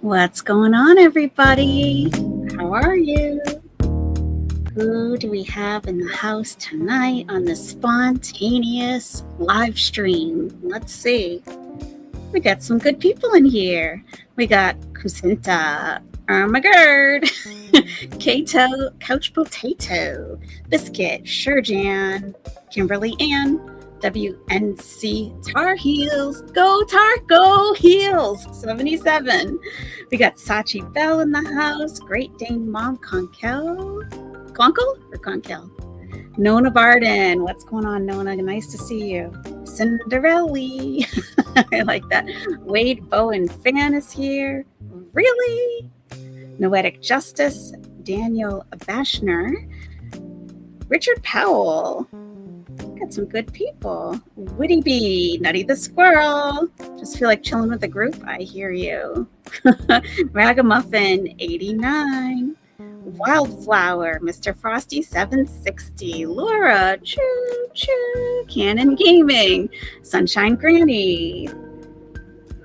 What's going on, everybody? How are you? Who do we have in the house tonight on the spontaneous live stream? Let's see. We got some good people in here. We got Kusinta, Ermagerd, Kato, Couch Potato, Biscuit, Sherjan, Kimberly Ann, WNC Tar Heels, Go Tar, Go Heels, 77. We got Sachi Bell in the house, Great Dane Mom Conkel, Conkle or Conkel? Nona Barden, what's going on, Nona? Nice to see you. Cinderella, I like that. Wade Bowen Fan is here. Really? Noetic Justice, Daniel Bashner, Richard Powell. Got some good people. Woody Bee, Nutty the Squirrel. Just feel like chilling with the group. I hear you. Ragamuffin, 89. Wildflower, Mr. Frosty 760, Laura, choo choo, Canon Gaming, Sunshine Granny.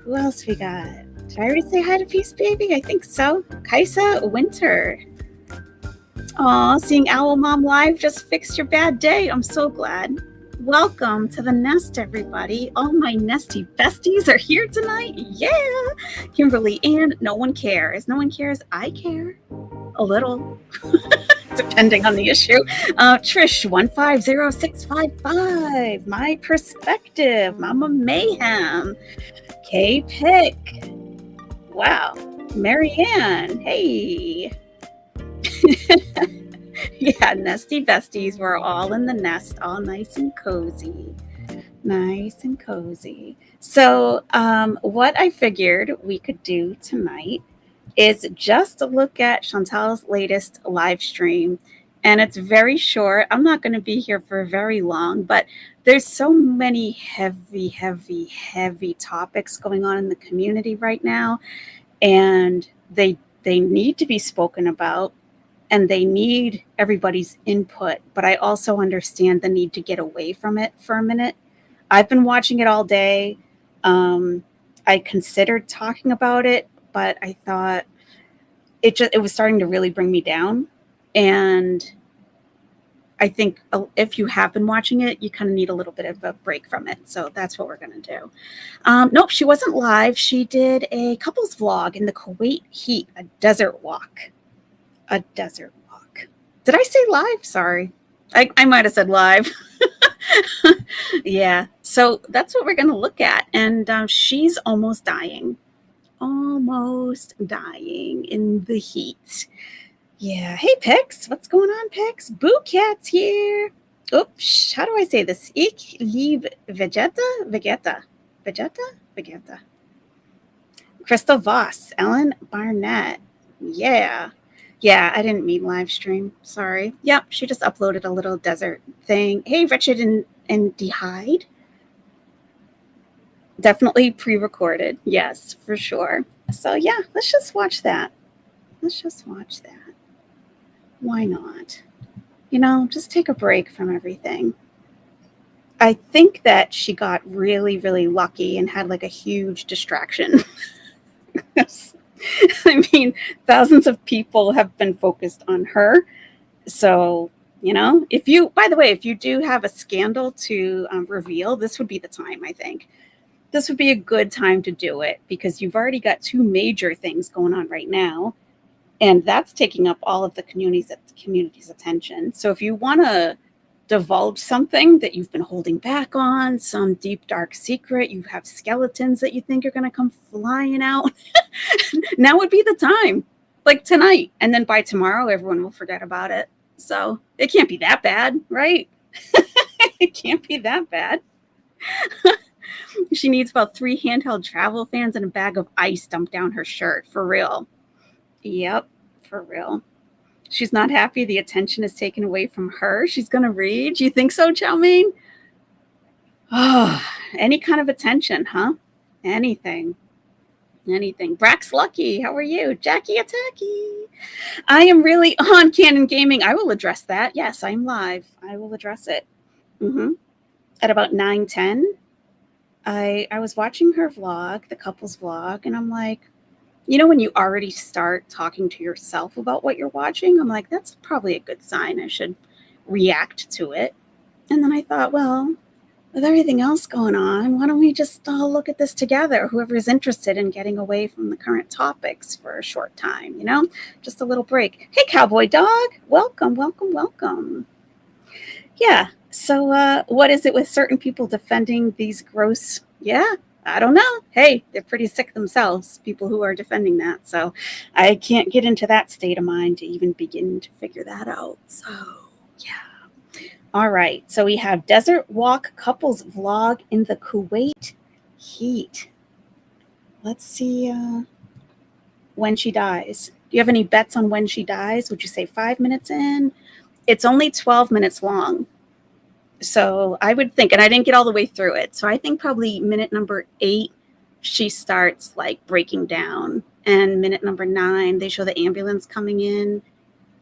Who else we got? Did I already say hi to Peace Baby? I think so. Kaisa Winter. Aw, seeing Owl Mom live just fixed your bad day. I'm so glad. Welcome to the nest, everybody. All my nesty besties are here tonight. Yeah. Kimberly Ann, no one cares. No one cares. I care. A little, depending on the issue. Trish 150655, My Perspective, Mama Mayhem, K Pick, wow, Marianne, hey. Yeah, nesty besties, we're all in the nest, all nice and cozy. Nice and cozy. So what I figured we could do tonight is just to look at Chantal's latest live stream. And it's very short. I'm not going to be here for very long, but there's so many heavy topics going on in the community right now. And they need to be spoken about and they need everybody's input. But I also understand the need to get away from it for a minute. I've been watching it all day. I considered talking about it, but I thought it was starting to really bring me down. And I think if you have been watching it, you kind of need a little bit of a break from it. So that's what we're going to do. Nope, she wasn't live. She did a couples vlog in the Kuwait heat, a desert walk. A desert walk. Did I say live? Sorry. I might have said live. Yeah. So that's what we're going to look at. And she's almost dying. Almost dying in the heat. Yeah. Hey, Pix. What's going on, Pix? Boo Cat's here. Oops. How do I say this? Ich liebe Vegeta. Crystal Voss. Ellen Barnett. Yeah. Yeah, I didn't mean live stream. Sorry. Yep, she just uploaded a little desert thing. Hey, Richard and Dehyde. Definitely pre-recorded. Yes, for sure. So yeah, let's just watch that. Why not? Just take a break from everything. I think that she got really, really lucky and had like a huge distraction. I mean, thousands of people have been focused on her. So, if you do have a scandal to reveal, this would be the time, I think. This would be a good time to do it because you've already got two major things going on right now. And that's taking up all of the community's attention. So if you want to divulge something that you've been holding back on, some deep, dark secret, you have skeletons that you think are going to come flying out, now would be the time, like tonight. And then by tomorrow, everyone will forget about it. So it can't be that bad, right? It can't be that bad. She needs about 3 handheld travel fans and a bag of ice dumped down her shirt. For real. Yep, for real. She's not happy the attention is taken away from her. She's going to read. You think so, Chow Mein? Oh, any kind of attention, huh? Anything. Brax Lucky, how are you? Jackie Attacky. I am really on Canon Gaming. I will address that. Yes, I'm live. I will address it. At about 9:10, I was watching her vlog, the couple's vlog, and I'm like, You know, when you already start talking to yourself about what you're watching, I'm like, that's probably a good sign. I should react to it. And then I thought, well, with everything else going on, why don't we just all look at this together? Whoever's interested in getting away from the current topics for a short time, just a little break. Hey, cowboy dog, welcome, welcome, welcome. Yeah. So, what is it with certain people defending these gross? Yeah, I don't know. Hey, they're pretty sick themselves, people who are defending that. So, I can't get into that state of mind to even begin to figure that out. So, yeah. All right. So, we have desert walk couples vlog in the Kuwait heat. Let's see when she dies. Do you have any bets on when she dies? Would you say 5 minutes in? It's only 12 minutes long. So I would think, and I didn't get all the way through it. So I think probably minute number 8, she starts like breaking down. And minute number 9, they show the ambulance coming in.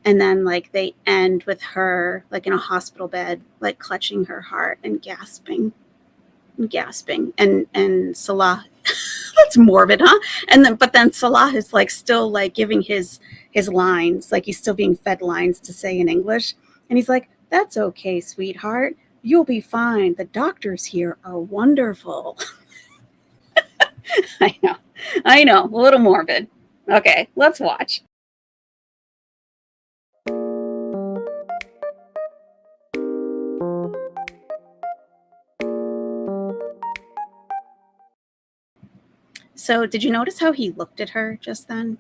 And then like they end with her like in a hospital bed, like clutching her heart and gasping. And Salah, that's morbid, huh? But then Salah is like still like giving his lines, like he's still being fed lines to say in English. And he's like, that's okay, sweetheart. You'll be fine. The doctors here are wonderful. I know, a little morbid. Okay, let's watch. So, did you notice how he looked at her just then?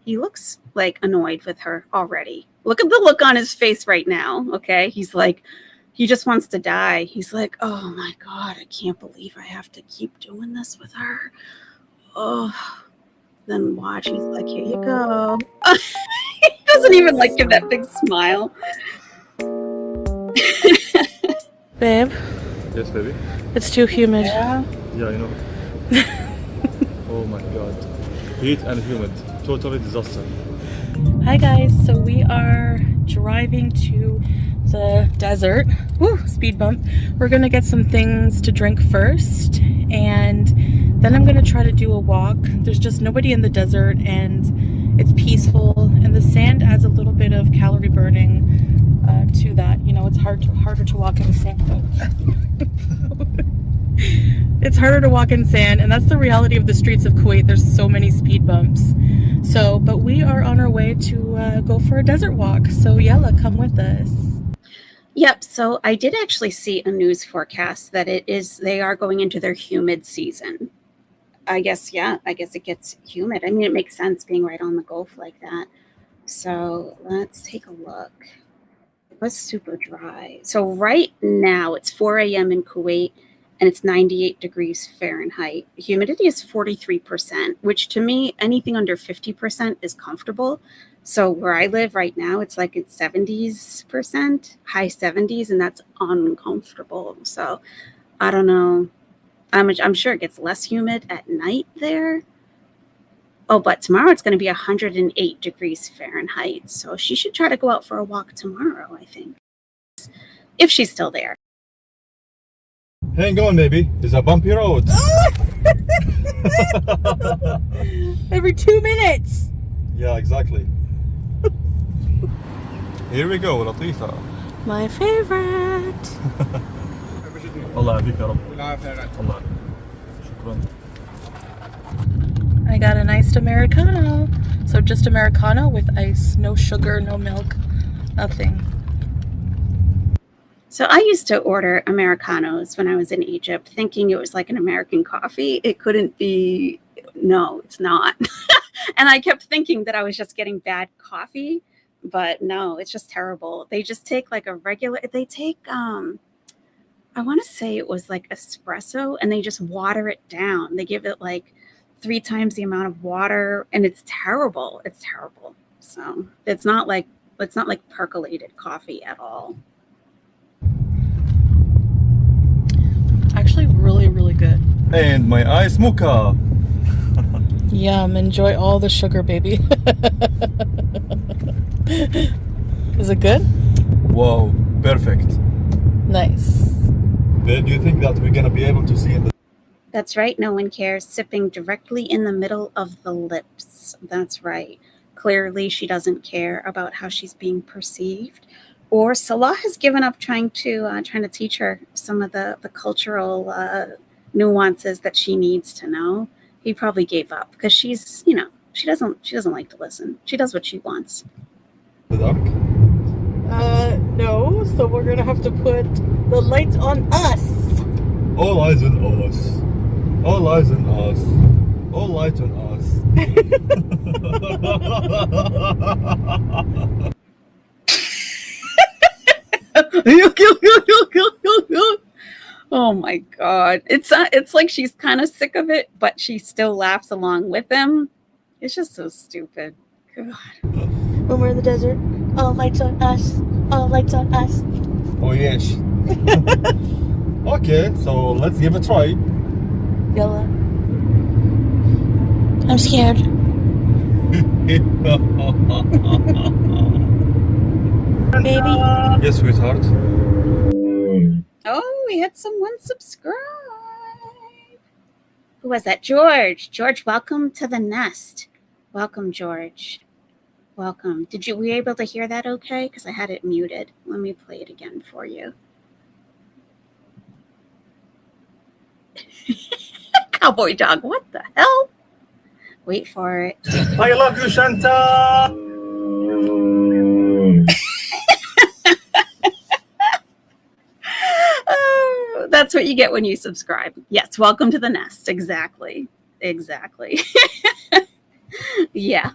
He looks like annoyed with her already. Look at the look on his face right now. Okay, he's like, he just wants to die. He's like, oh my God, I can't believe I have to keep doing this with her. Oh, then watch. He's like, here you go. He doesn't even like give that big smile. Babe, Yes, baby. it's too humid. Yeah. Yeah, I know. Oh my god. Heat and humid. Totally disaster. Hi guys, so we are driving to the desert. Woo, speed bump. We're gonna get some things to drink first, and then I'm gonna try to do a walk. There's just nobody in the desert and it's peaceful, and the sand adds a little bit of calorie burning to that. You know, it's harder to walk in sand. It's harder to walk in sand, and that's the reality of the streets of Kuwait. There's so many speed bumps. So, but we are on our way to go for a desert walk. So Yella, come with us. Yep. So I did actually see a news forecast that they are going into their humid season. I guess it gets humid. I mean, it makes sense being right on the Gulf like that. So let's take a look. It was super dry. So right now it's 4 a.m. in Kuwait and it's 98 degrees Fahrenheit. Humidity is 43%, which to me, anything under 50% is comfortable. So where I live right now, it's like it's 70%, high 70s, and that's uncomfortable. So I don't know. I'm sure it gets less humid at night there. Oh, but tomorrow it's going to be 108 degrees Fahrenheit. So she should try to go out for a walk tomorrow, I think, if she's still there. Hang on, baby. It's a bumpy road. Every 2 minutes. Yeah, exactly. Here we go, Latifa. My favorite. الله يهديك يا رب. الله. شكرا. I got a iced Americano. So just Americano with ice, no sugar, no milk, nothing. So I used to order Americanos when I was in Egypt, thinking it was like an American coffee. It couldn't be. No, it's not. And I kept thinking that I was just getting bad coffee, but no, it's just terrible. They just take like I want to say it was like espresso, and they just water it down. They give it like 3 times the amount of water, and it's terrible. It's terrible. So it's not like percolated coffee at all. Actually, really, really good. And my ice mocha. Yum, enjoy all the sugar, baby. Is it good? Wow, perfect. Nice. Babe, do you think that we're gonna be able to see in the That's right, no one cares. Sipping directly in the middle of the lips. That's right. Clearly, she doesn't care about how she's being perceived. Or Salah has given up trying to teach her some of the cultural nuances that she needs to know. He probably gave up because she doesn't like to listen. She does what she wants. The dark? No. So we're gonna have to put the lights on us. All eyes on us. All eyes on us. All lights on us. Oh my god. It's like she's kind of sick of it, but she still laughs along with him. It's just so stupid. God. When we're in the desert, all lights on us. All lights on us. Oh yes. Okay, so let's give it a try. Yalla. I'm scared. Baby. Yes, sweetheart. Oh, we had someone subscribe. Who was that? George. George, welcome to the nest. Welcome, George. Welcome. Were you able to hear that okay? Because I had it muted. Let me play it again for you. Cowboy dog, what the hell? Wait for it. I love you, Chantal. Oh, that's what you get when you subscribe. Yes, welcome to the nest. Exactly. Yeah.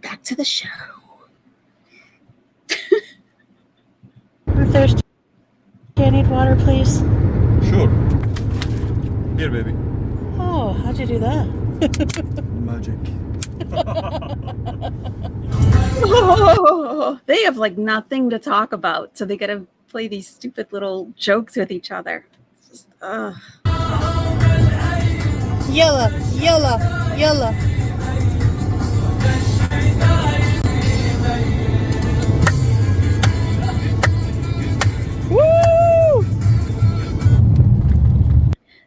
Back to the show. I'm thirsty. I need water, please. Sure. Here, baby. Oh, how'd you do that? Magic. Oh, they have like nothing to talk about, so they gotta play these stupid little jokes with each other. It's just, Yalla, yalla, yalla. Woo!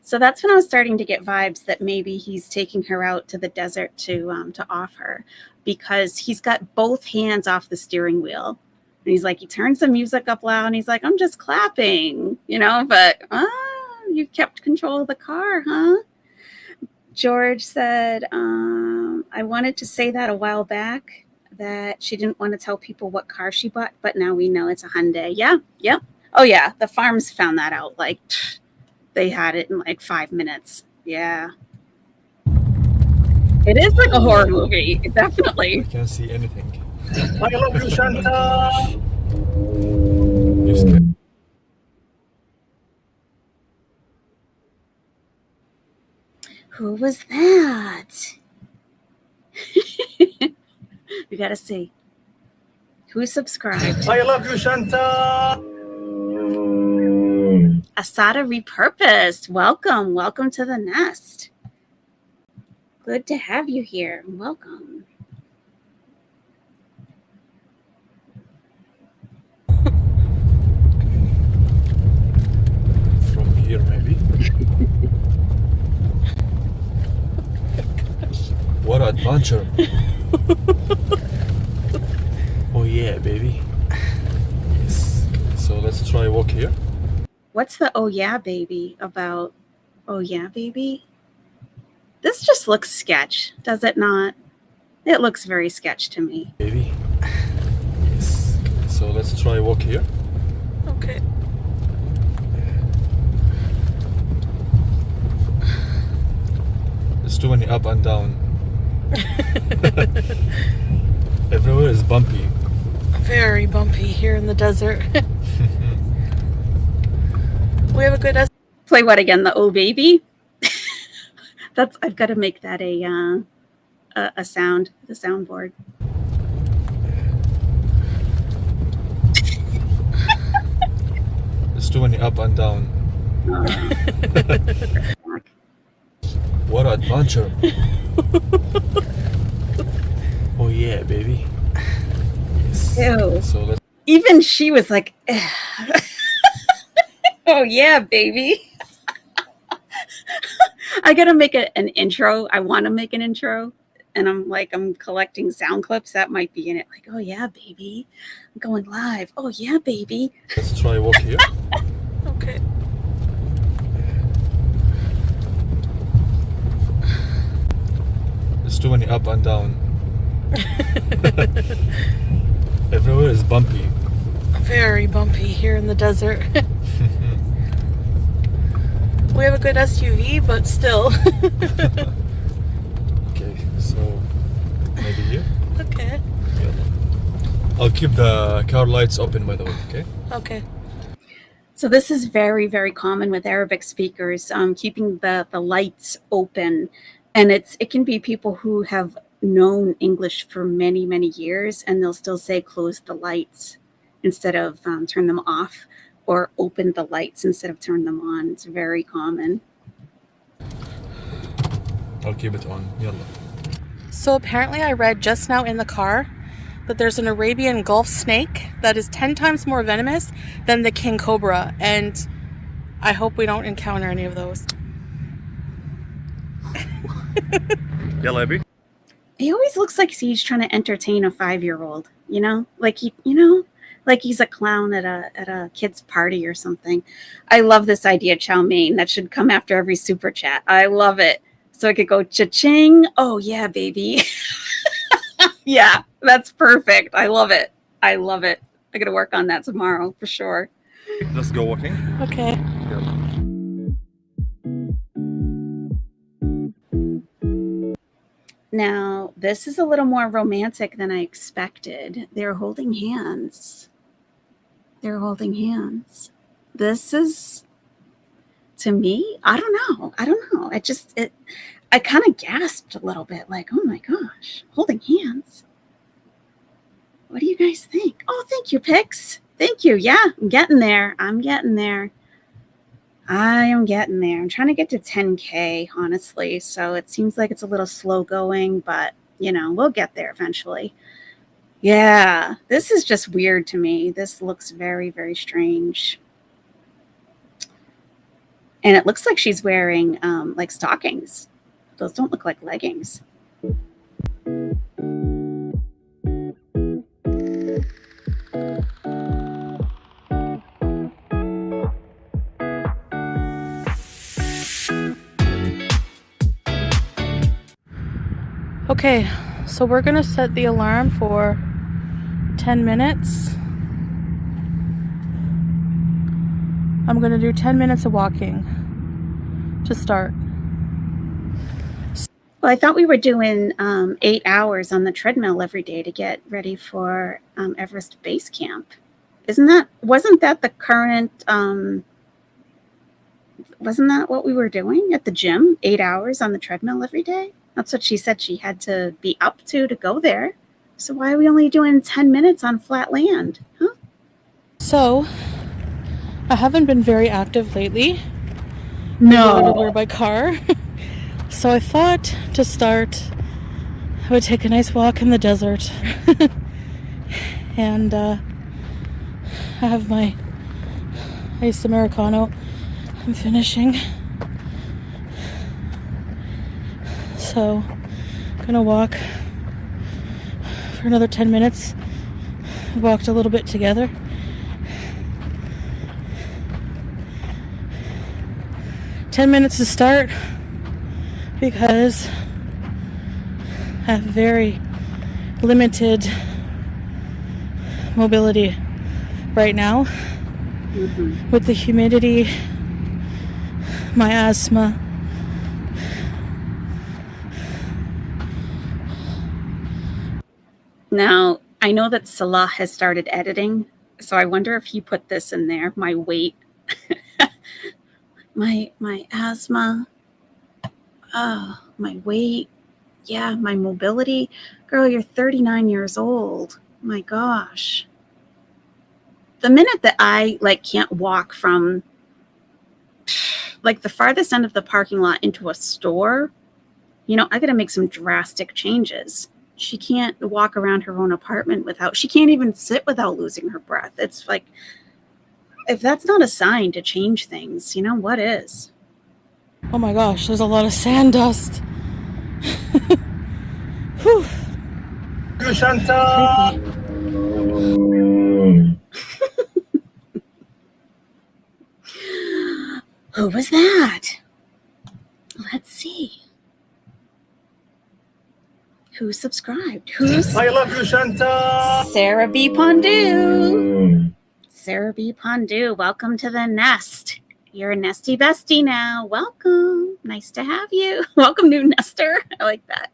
So that's when I was starting to get vibes that maybe he's taking her out to the desert to off her, because he's got both hands off the steering wheel. And he's like, he turns the music up loud and he's like, I'm just clapping, but you kept control of the car, huh? George said, I wanted to say that a while back, that she didn't want to tell people what car she bought, but now we know it's a Hyundai. Yeah, yep. Oh yeah, the farms found that out. Like, they had it in like 5 minutes. Yeah. It is like a horror movie, definitely. I can't see anything. I love you, Chantal. You're scared. Who was that? We gotta see. Who subscribed? I love you, Chantal. Asada Repurposed. Welcome to the nest. Good to have you here. Welcome. From here, maybe. What adventure. Oh yeah, baby. Yes. So let's try walk here. What's the oh yeah baby about? Oh yeah baby? This just looks sketch, does it not? It looks very sketch to me. Baby. Yes. So let's try walk here. Okay. There's too many up and down. Everywhere is bumpy. Very bumpy here in the desert. We have a good Play what again? The oh baby? I've got to make that a sound, the soundboard. There's too many up and down. What adventure. Oh yeah, baby. Yes. Ew. So let's Even she was like, Oh yeah, baby. I gotta make an intro. I want to make an intro, and I'm collecting sound clips that might be in it. Like, oh yeah, baby, I'm going live. Oh yeah, baby. Let's try walk here. Okay. There's too many up and down. Everywhere is bumpy. Very bumpy here in the desert. We have a good SUV, but still. Okay, so maybe here. Okay. I'll keep the car lights open, by the way. Okay. Okay. So this is very, very common with Arabic speakers, keeping the lights open, and it can be people who have known English for many, many years, and they'll still say close the lights instead of turn them off, or open the lights instead of turn them on. It's very common. I'll keep it on. Yalla. So apparently I read just now in the car that there's an Arabian Gulf snake that is 10 times more venomous than the king cobra, and I hope we don't encounter any of those. Yalla, Abby. He always looks like he's trying to entertain a 5-year-old, like like he's a clown at a kid's party or something. I love this idea, chow mein. That should come after every super chat. I love it. So I could go cha-ching. Oh yeah, baby. Yeah, that's perfect. I love it. I love it. I gotta work on that tomorrow for sure. Let's go walking. Okay. Yalla. Now, this is a little more romantic than I expected. They're holding hands. They're holding hands. This is, to me, I don't know. I kind of gasped a little bit, like, oh my gosh, holding hands. What do you guys think? Oh, thank you, Pix. Thank you. Yeah, I'm getting there. I am getting there. I'm trying to get to 10K, honestly. So it seems like it's a little slow going, but we'll get there eventually. Yeah, this is just weird to me. This looks very, very strange. And it looks like she's wearing like stockings. Those don't look like leggings. Okay, so we're gonna set the alarm for 10 minutes. I'm gonna do 10 minutes of walking to start. Well, I thought we were doing 8 hours on the treadmill every day to get ready for Everest Base Camp. Wasn't that the current, wasn't that what we were doing at the gym? 8 hours on the treadmill every day? That's what she said she had to be up to go there. So why are we only doing 10 minutes on flat land? Huh? So, I haven't been very active lately. No. Wear my car. So I thought to start, I would take a nice walk in the desert. And I have my iced Americano. I'm finishing. So, I'm gonna walk for another 10 minutes. We walked a little bit together. "10 minutes to start because I have very limited mobility right now with the humidity, my asthma. Now, I know that Salah has started editing, so I wonder if he put this in there, my weight, my asthma, my weight, yeah, my mobility. Girl, you're 39 years old. My gosh. The minute that I can't walk from the farthest end of the parking lot into a store, I got to make some drastic changes. She can't walk around her own apartment she can't even sit without losing her breath. It's like, If that's not a sign to change things, you know what is? Oh my gosh, there's a lot of sand dust. Whew. Chantal! Who was that? Let's see. Who subscribed? I love you, Chantal! Sarah B. Pondu. Sarah B. Pondu, welcome to the nest. You're a nesty bestie now. Welcome. Nice to have you. Welcome, new nester. I like that.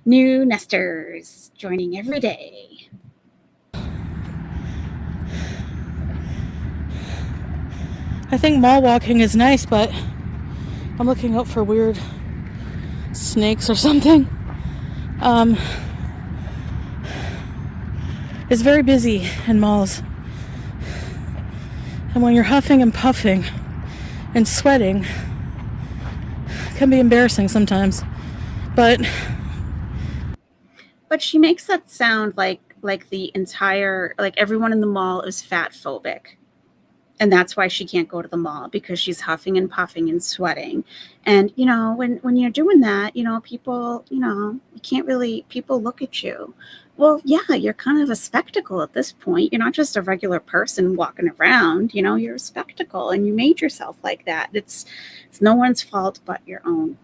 New nesters joining every day. I think mall walking is nice, but I'm looking out for weird snakes or something. It's very busy in malls. And when you're huffing and puffing and sweating, it can be embarrassing sometimes. But she makes that sound like the entire, like everyone in the mall is fat phobic. And that's why she can't go to the mall, because she's huffing and puffing and sweating. And, you know, when you're doing that, you know, people, you know, you can't really, people look at you. Well, yeah, you're kind of a spectacle at this point. You're not just a regular person walking around, you know, you're a spectacle, and you made yourself like that. It's no one's fault but your own.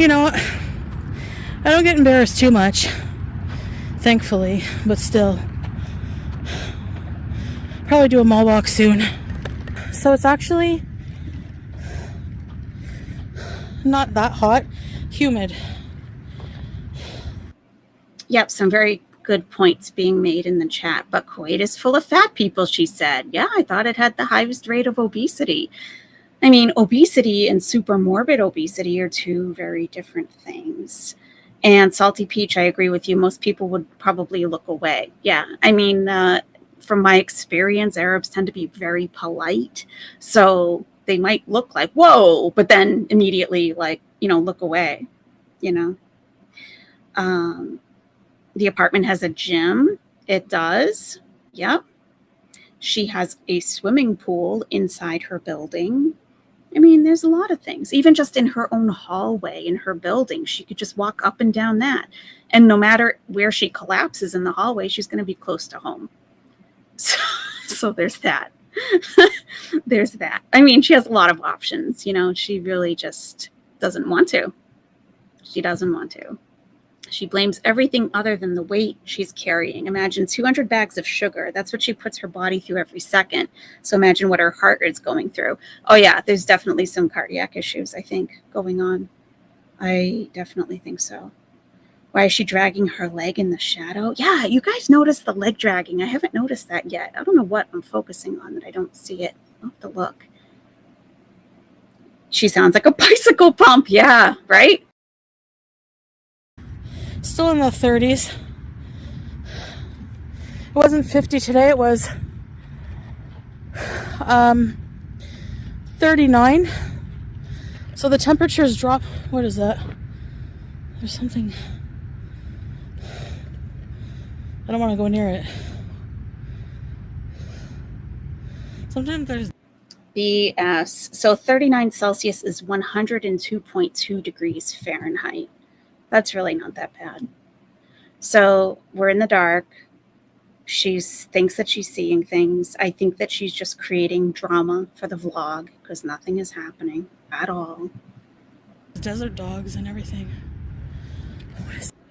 you know, I don't get embarrassed too much, thankfully, but still. Probably do a mall walk soon. So it's actually not that hot, humid. Yep, some very good points being made in the chat. But Kuwait is full of fat people, she said. Yeah, I thought it had the highest rate of obesity. I mean, obesity and super morbid obesity are two very different things. And Salty Peach, I agree with you. Most people would probably look away. Yeah, I mean, from my experience, Arabs tend to be very polite. So they might look like, whoa, but then immediately, like, you know, look away, you know. The apartment has a gym. It does. Yep. She has a swimming pool inside her building. I mean, there's a lot of things. Even just in her own hallway in her building, she could just walk up and down that. And no matter where she collapses in the hallway, she's going to be close to home. So there's that. There's that. I mean, she has a lot of options. You know, she really just doesn't want to. She doesn't want to. She blames everything other than the weight she's carrying. Imagine 200 bags of sugar. That's what she puts her body through every second. So imagine what her heart is going through. Oh, yeah, there's definitely some cardiac issues, I think, going on. I definitely think so. Why is she dragging her leg in the shadow? Yeah, you guys noticed the leg dragging. I haven't noticed that yet. I don't know what I'm focusing on that I don't see it. I'll have to look. She sounds like a bicycle pump. Yeah, right? Still in the 30s. It wasn't 50 today, it was 39. So the temperatures drop. What is that? There's something. I don't want to go near it. Sometimes there's BS. So 39 Celsius is 102.2 degrees Fahrenheit. That's really not that bad. So we're in the dark. She thinks that she's seeing things. I think that she's just creating drama for the vlog because nothing is happening at all. desert dogs and everything.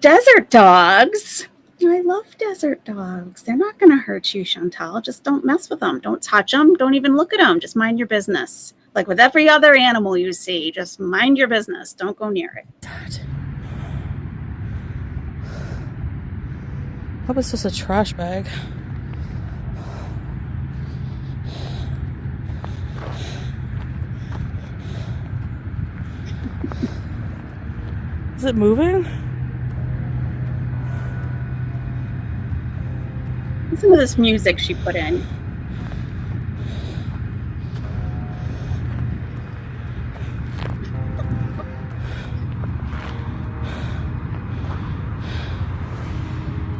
Desert dogs? I love desert dogs. They're not going to hurt you, Chantal. Just don't mess with them. Don't touch them. Don't even look at them. Just mind your business. Like with every other animal you see, just mind your business. Don't go near it. That was just a trash bag. Is it moving? Listen to this music she put in.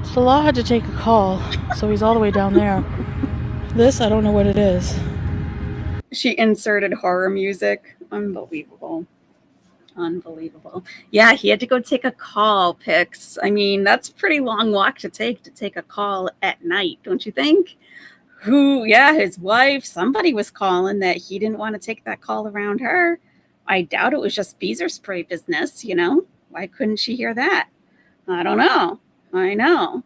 Salah had to take a call, so he's all the way down there. This, I don't know what it is. She inserted horror music. Unbelievable. Unbelievable. Yeah, he had to go take a call, Pix. I mean, that's a pretty long walk to take a call at night, don't you think? His wife, somebody was calling that he didn't want to take that call around her. I doubt it was just beezer spray business, you know? Why couldn't she hear that? I don't know. I know.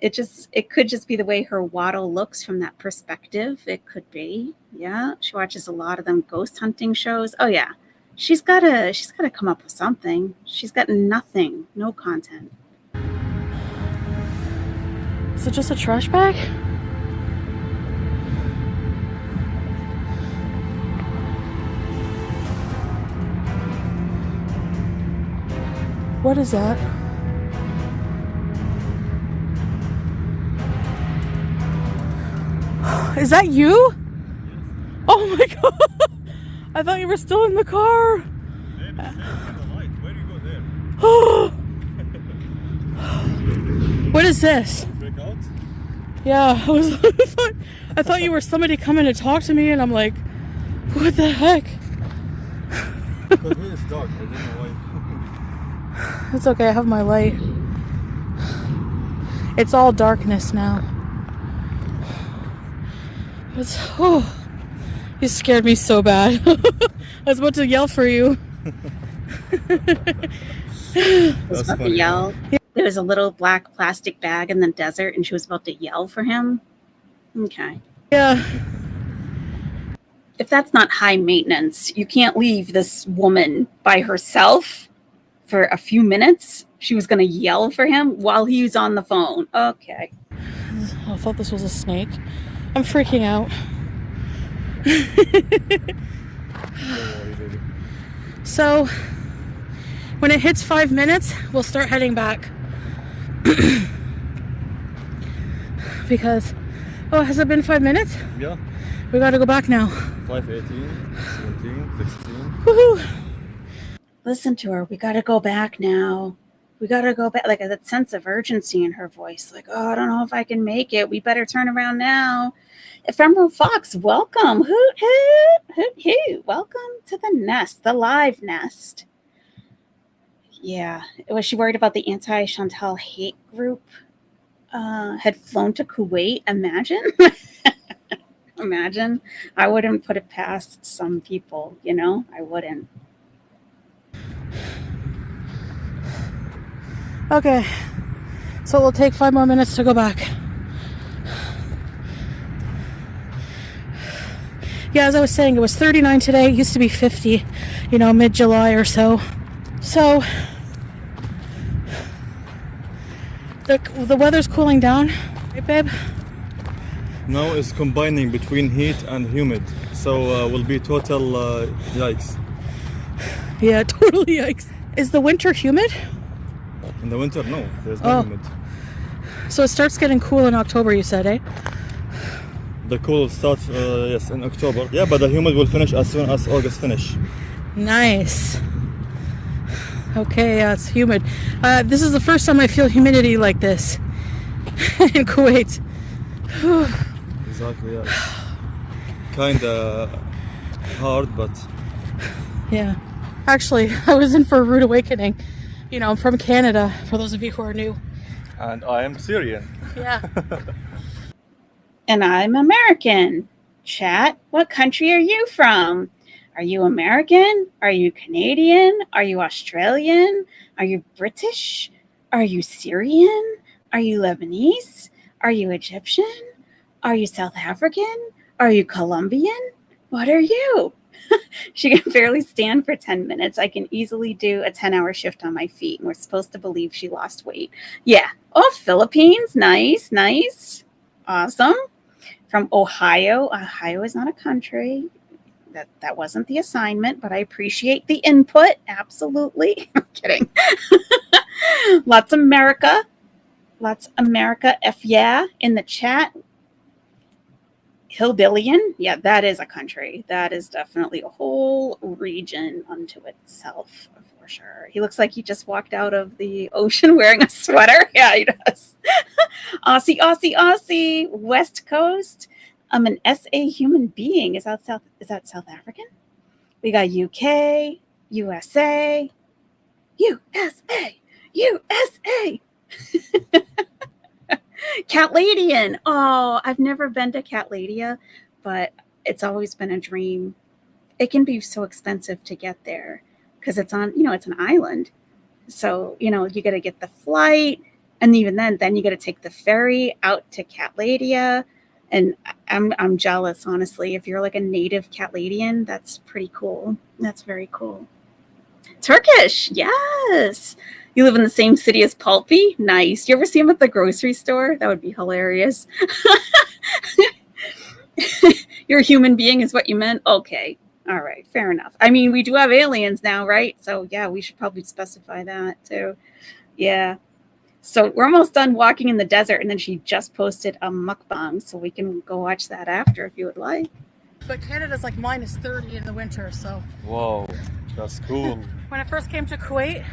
It could just be the way her waddle looks from that perspective. It could be. Yeah. She watches a lot of them ghost hunting shows. Oh yeah. She's gotta come up with something. She's got nothing, no content. Is it just a trash bag? What is that? Is that you? Yes. Oh my god! I thought you were still in the car. Maybe the light. Where do you go there? What is this? Freak out? Yeah, I thought you were somebody coming to talk to me, and I'm like, what the heck? Because here it's dark. I don't know why. It's okay, I have my light. It's all darkness now. You scared me so bad. I was about to yell for you. Was about to yell. There was a little black plastic bag in the desert, and she was about to yell for him. Okay. Yeah. If that's not high maintenance, you can't leave this woman by herself for a few minutes. She was going to yell for him while he was on the phone. Okay. I thought this was a snake. I'm freaking out. So, when it hits 5 minutes, we'll start heading back. Because, has it been 5 minutes? Yeah. We gotta go back now. 5:18, 17, 16. Woohoo! Listen to her. We got to go back now. We got to go back. Like that sense of urgency in her voice. Like, oh, I don't know if I can make it. We better turn around now. Ephemeral Fox, welcome. Hoot, hoot, hoot, hoot. Welcome to the nest, the live nest. Yeah. Was she worried about the anti-Chantal hate group? Had flown to Kuwait. Imagine. Imagine. I wouldn't put it past some people, you know? I wouldn't. Okay, so it will take 5 more minutes to go back. Yeah, as I was saying, it was 39 today. It used to be 50, mid-July or so. So, the weather's cooling down, right, babe? Now it's combining between heat and humid. So will be total yikes. Yeah, totally yikes. Is the winter humid? In the winter, no. There's no humid. So it starts getting cool in October, you said, eh? The cool starts, yes, in October. Yeah, but the humid will finish as soon as August finish. Nice. Okay, yeah, it's humid. This is the first time I feel humidity like this in Kuwait. Exactly, yeah. Kinda hard, but... Yeah. Actually, I was in for a rude awakening. I'm from Canada, for those of you who are new. And I am Syrian. Yeah. And I'm American. Chat, what country are you from? Are you American? Are you Canadian? Are you Australian? Are you British? Are you Syrian? Are you Lebanese? Are you Egyptian? Are you South African? Are you Colombian? What are you? She can barely stand for 10 minutes. I can easily do a 10-hour shift on my feet. And we're supposed to believe she lost weight. Yeah. Oh, Philippines. Nice, nice. Awesome. From Ohio. Ohio is not a country. That wasn't the assignment, but I appreciate the input. Absolutely. I'm kidding. Lots America. Lots America. F yeah in the chat. Hillbillian. Yeah, that is a country. That is definitely a whole region unto itself, for sure. He looks like he just walked out of the ocean wearing a sweater. Yeah, he does. Aussie, Aussie, Aussie, West Coast. I'm an SA human being. Is that South African? We got UK, USA, USA, USA. Catladian. Oh, I've never been to Catladia, but it's always been a dream. It can be so expensive to get there because it's on, it's an island. So, you got to get the flight. And even then you got to take the ferry out to Catladia. And I'm jealous, honestly. If you're like a native Catladian, that's pretty cool. That's very cool. Turkish, yes. You live in the same city as Pulpy? Nice. You ever see him at the grocery store? That would be hilarious. You're a human being is what you meant? Okay. All right. Fair enough. I mean, we do have aliens now, right? So, yeah, we should probably specify that, too. Yeah. So we're almost done walking in the desert, and then she just posted a mukbang, so we can go watch that after if you would like. But Canada's like minus 30 in the winter, so. Wow, that's cool. When I first came to Kuwait,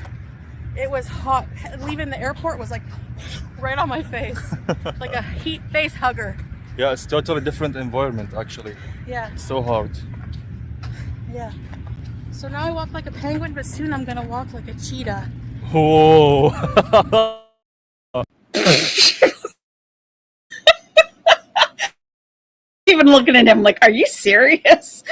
it was hot. Leaving the airport was like right on my face, like a heat face hugger. Yeah, it's totally different environment actually. Yeah. It's so hard. Yeah. So now I walk like a penguin, but soon I'm gonna walk like a cheetah. Oh. Even looking at him like, are you serious?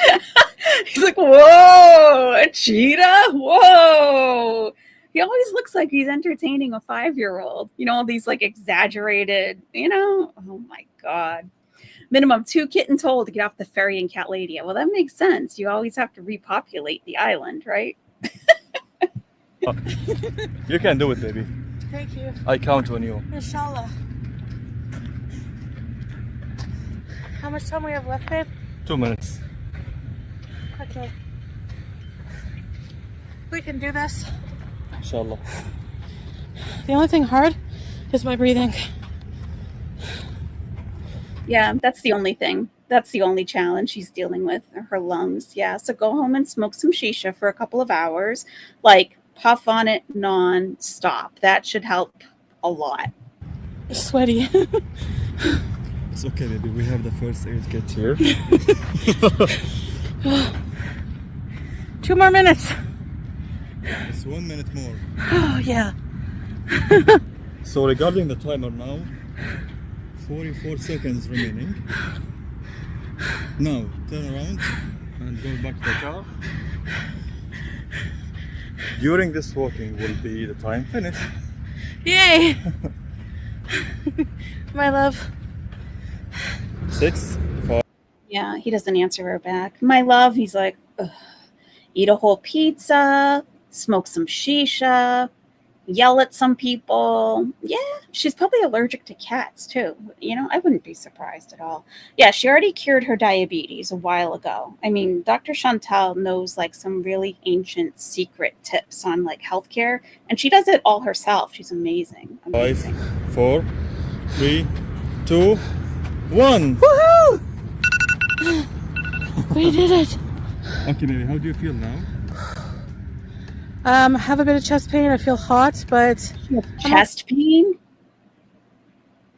He's like, whoa, a cheetah? Whoa. He always looks like he's entertaining a 5-year-old. All these like exaggerated, oh my God. Minimum 2 kittens told to get off the ferry in Catladia. Well, that makes sense. You always have to repopulate the island, right? You can do it, baby. Thank you. I count on you. Inshallah. How much time we have left, babe? 2 minutes. Okay. We can do this. Inshallah. The only thing hard is my breathing. Yeah, that's the only thing. That's the only challenge she's dealing with, her lungs. Yeah, so go home and smoke some shisha for a couple of hours. Like, puff on it non-stop. That should help a lot. Sweaty. It's okay, baby. We have the first aid kit here. 2 more minutes. It's 1 minute more. Oh, yeah. So regarding the timer now, 44 seconds remaining. Now, turn around and go back to the car. During this walking will be the time finished. Yay! My love. 6, 5. Yeah, he doesn't answer her back. My love, he's like, ugh. Eat a whole pizza, smoke some shisha, yell at some people. Yeah, she's probably allergic to cats too. I wouldn't be surprised at all. Yeah, she already cured her diabetes a while ago. I mean, Dr. Chantal knows like some really ancient secret tips on like healthcare, and she does it all herself. She's amazing. 5, 4, 3, 2, 1. Woohoo! We did it. Okay, baby, how do you feel now? I have a bit of chest pain. I feel hot, but Chest pain?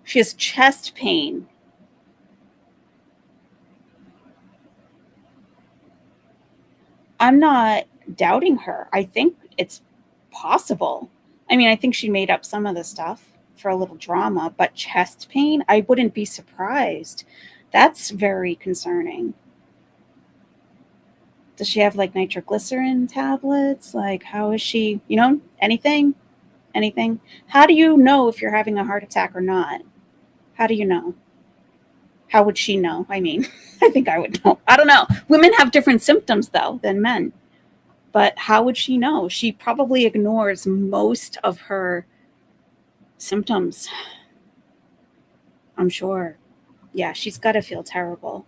She has chest pain. I'm not doubting her. I think it's possible. I mean, I think she made up some of the stuff for a little drama, but chest pain, I wouldn't be surprised. That's very concerning. Does she have like nitroglycerin tablets? Like, how is she, anything? Anything? How do you know if you're having a heart attack or not? How do you know? How would she know? I mean, I think I would know. I don't know. Women have different symptoms, though, than men. But how would she know? She probably ignores most of her symptoms. I'm sure. Yeah, she's got to feel terrible.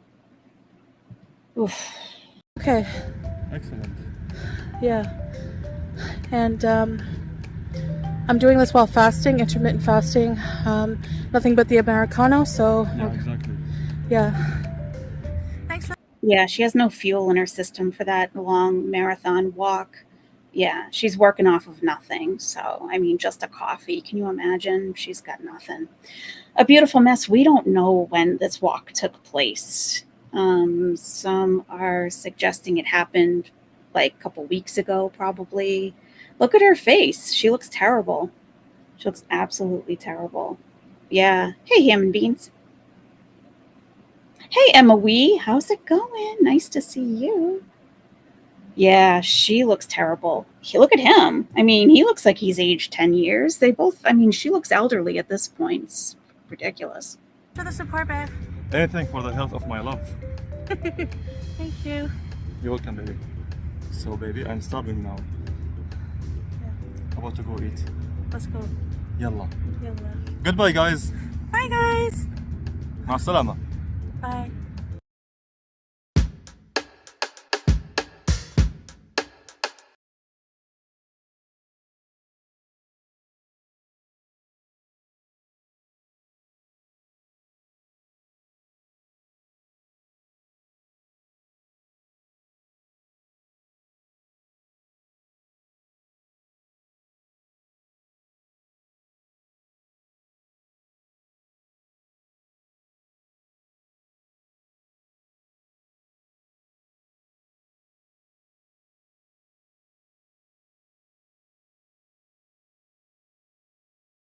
Oof. okay. Excellent. Yeah. And I'm doing this while fasting, intermittent fasting. Nothing but the Americano, so Yeah, exactly. yeah. Thanks for Yeah, she has no fuel in her system for that long marathon walk. Yeah, she's working off of nothing. So, I mean, just a coffee. Can you imagine? She's got nothing. A beautiful mess. We don't know when this walk took place. Some are suggesting it happened like a couple weeks ago, probably. Look at her face. She looks terrible. She looks absolutely terrible. Yeah. Hey, ham and beans. Hey, Emma Wee. How's it going? Nice to see you. Yeah, she looks terrible. Look at him. I mean, he looks like he's aged 10 years. They both, I mean, she looks elderly at this point. It's ridiculous. For the support, babe. Anything for the health of my love. Thank you. You're welcome, baby. So, baby, I'm starving now. Yeah. I want to go eat. Let's go. Yalla. Yalla. Goodbye, guys. Bye, guys. مع السلامة. Bye.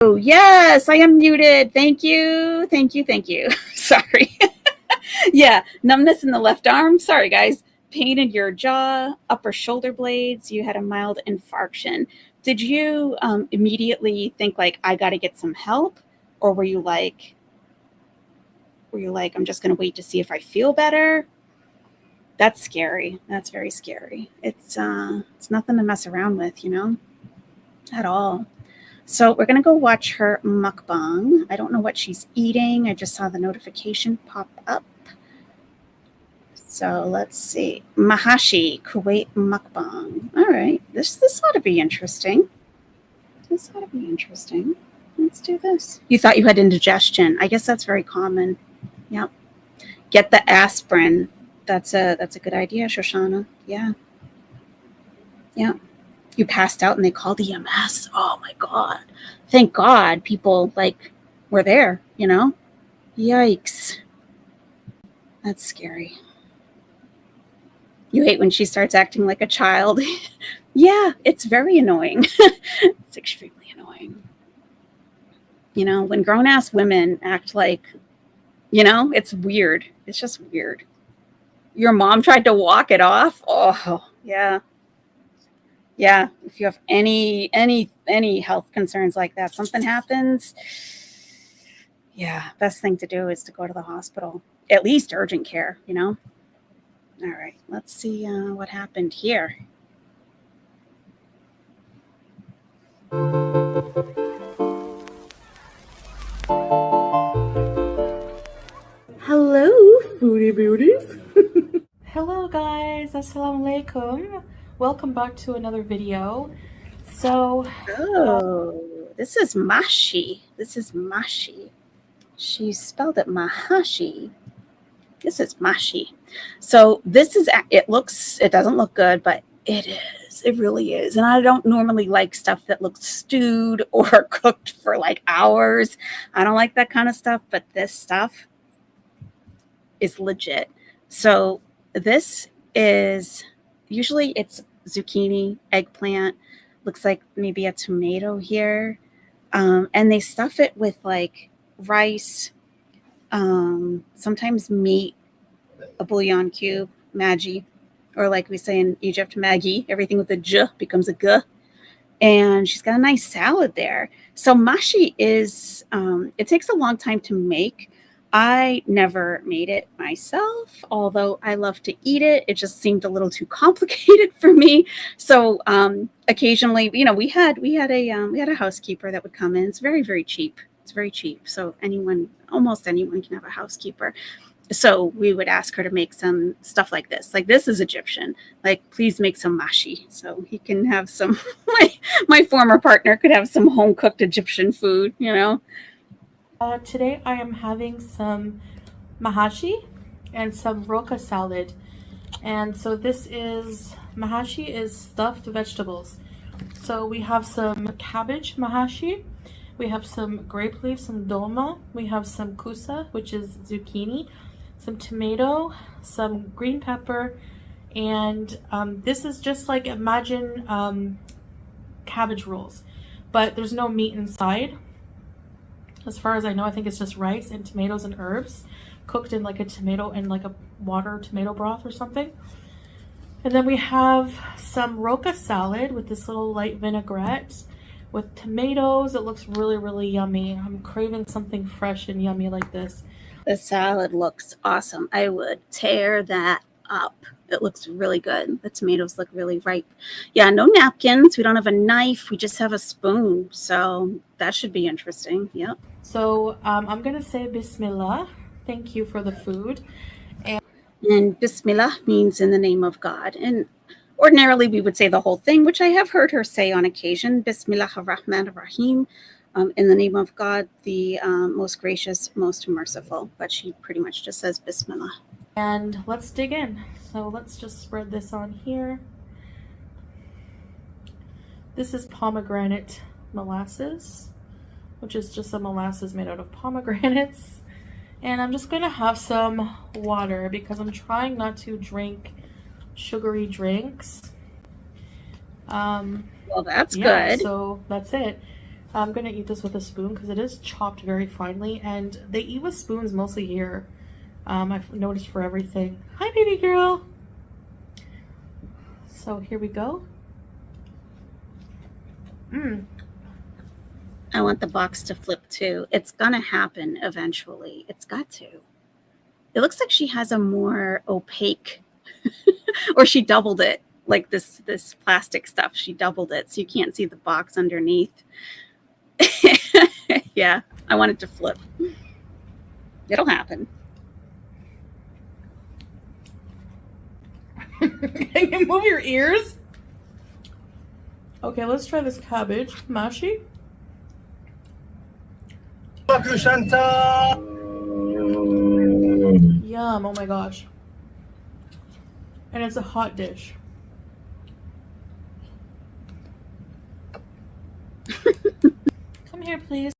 Oh, yes, I am muted. Thank you. Thank you. Thank you. Sorry. Yeah, numbness in the left arm. Sorry, guys. Pain in your jaw, upper shoulder blades. You had a mild infarction. Did you immediately think like I got to get some help, or were you like, I'm just going to wait to see if I feel better? That's scary. That's very scary. It's nothing to mess around with, you know, at all. So we're going to go watch her mukbang. I don't know what she's eating. I just saw the notification pop up. So let's see. Mahashi, Kuwait mukbang. All right. This ought to be interesting. This ought to be interesting. Let's do this. You thought you had indigestion. I guess that's very common. Yep. Get the aspirin. That's a good idea, Shoshana. Yeah. Yeah. You passed out and they called EMS. Oh my God. Thank God people like were there, you know? Yikes. That's scary. You hate when she starts acting like a child. Yeah, it's very annoying. It's extremely annoying. You know, when grown ass women act like, you know, it's weird. It's just weird. Your mom tried to walk it off. Oh, yeah. Yeah, if you have any health concerns like that, something happens, yeah, best thing to do is to go to the hospital, at least urgent care, you know? All right, let's see what happened here. Hello, foodie beauties. Hello, guys. Assalamu alaikum. Welcome back to another video. So, Oh, this is Mashi. This is Mashi. She spelled it Mahashi. This is Mashi. So this is, it doesn't look good, but it is. It really is. And I don't normally like stuff that looks stewed or cooked for like hours. I don't like that kind of stuff, but this stuff is legit. So this is, usually it's zucchini, eggplant, looks like maybe a tomato here. And they stuff it with like rice, sometimes meat, a bouillon cube, Maggi, or like we say in Egypt, Maggie. Everything with a J becomes a G. And she's got a nice salad there. So mashi is, it takes a long time to make. I never made it myself, although I love to eat it. It just seemed a little too complicated for me. So occasionally, you know, we had a housekeeper that would come in. It's very, very cheap. It's very cheap. So almost anyone can have a housekeeper. So we would ask her to make some stuff like this. Like, this is Egyptian. Like, please make some mashi. So he can have some, my former partner could have some home cooked Egyptian food, you know. Today I am having some mahashi and some roka salad. And so this is, mahashi is stuffed vegetables. So we have some cabbage mahashi, we have some grape leaf, some dolma, we have some kusa, which is zucchini, some tomato, some green pepper, and this is just like, imagine cabbage rolls, but there's no meat inside. As far as I know, I think it's just rice and tomatoes and herbs cooked in like a tomato and like a water tomato broth or something. And then we have some roca salad with this little light vinaigrette with tomatoes. It looks really, really yummy. I'm craving something fresh and yummy like this. The salad looks awesome. I would tear that up. It looks really good. The tomatoes look really ripe. Yeah, no napkins. We don't have a knife. We just have a spoon. So that should be interesting. Yep. So I'm going to say Bismillah. Thank you for the food. And Bismillah means in the name of God. And ordinarily we would say the whole thing, which I have heard her say on occasion. Bismillah ar-Rahman ar-Rahim. In the name of God, the most gracious, most merciful. But she pretty much just says Bismillah. And let's dig in. So let's just spread this on here. This is pomegranate molasses, which is just a molasses made out of pomegranates. And I'm just gonna have some water because I'm trying not to drink sugary drinks. Well, that's Yeah, good. so that's it. I'm gonna eat this with a spoon because it is chopped very finely, and they eat with spoons mostly here. I've noticed for everything. Hi, baby girl. So here we go. I want the box to flip too. It's gonna happen eventually. It's got to. It looks like she has a more opaque, or she doubled it, like this plastic stuff. She doubled it so you can't see the box underneath. Yeah, I want it to flip. It'll happen. Can you move your ears? Okay, let's try this cabbage mashi. Salah and Chantal. Yum, oh my gosh. And it's a hot dish. Come here, please.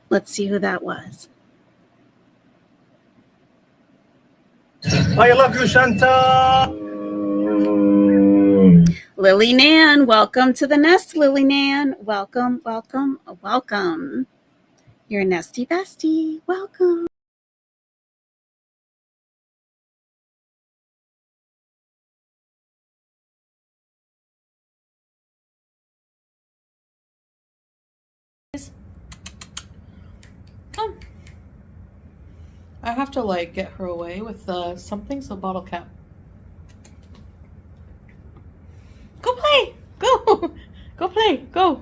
Let's see who that was. I love you, Chantal. Lily Nan, welcome to the nest, Lily Nan. Welcome, welcome, welcome. You're a nesty bestie. Welcome. Come. I have to like get her away with something, so bottle cap. Go play! Go! Go play! Go!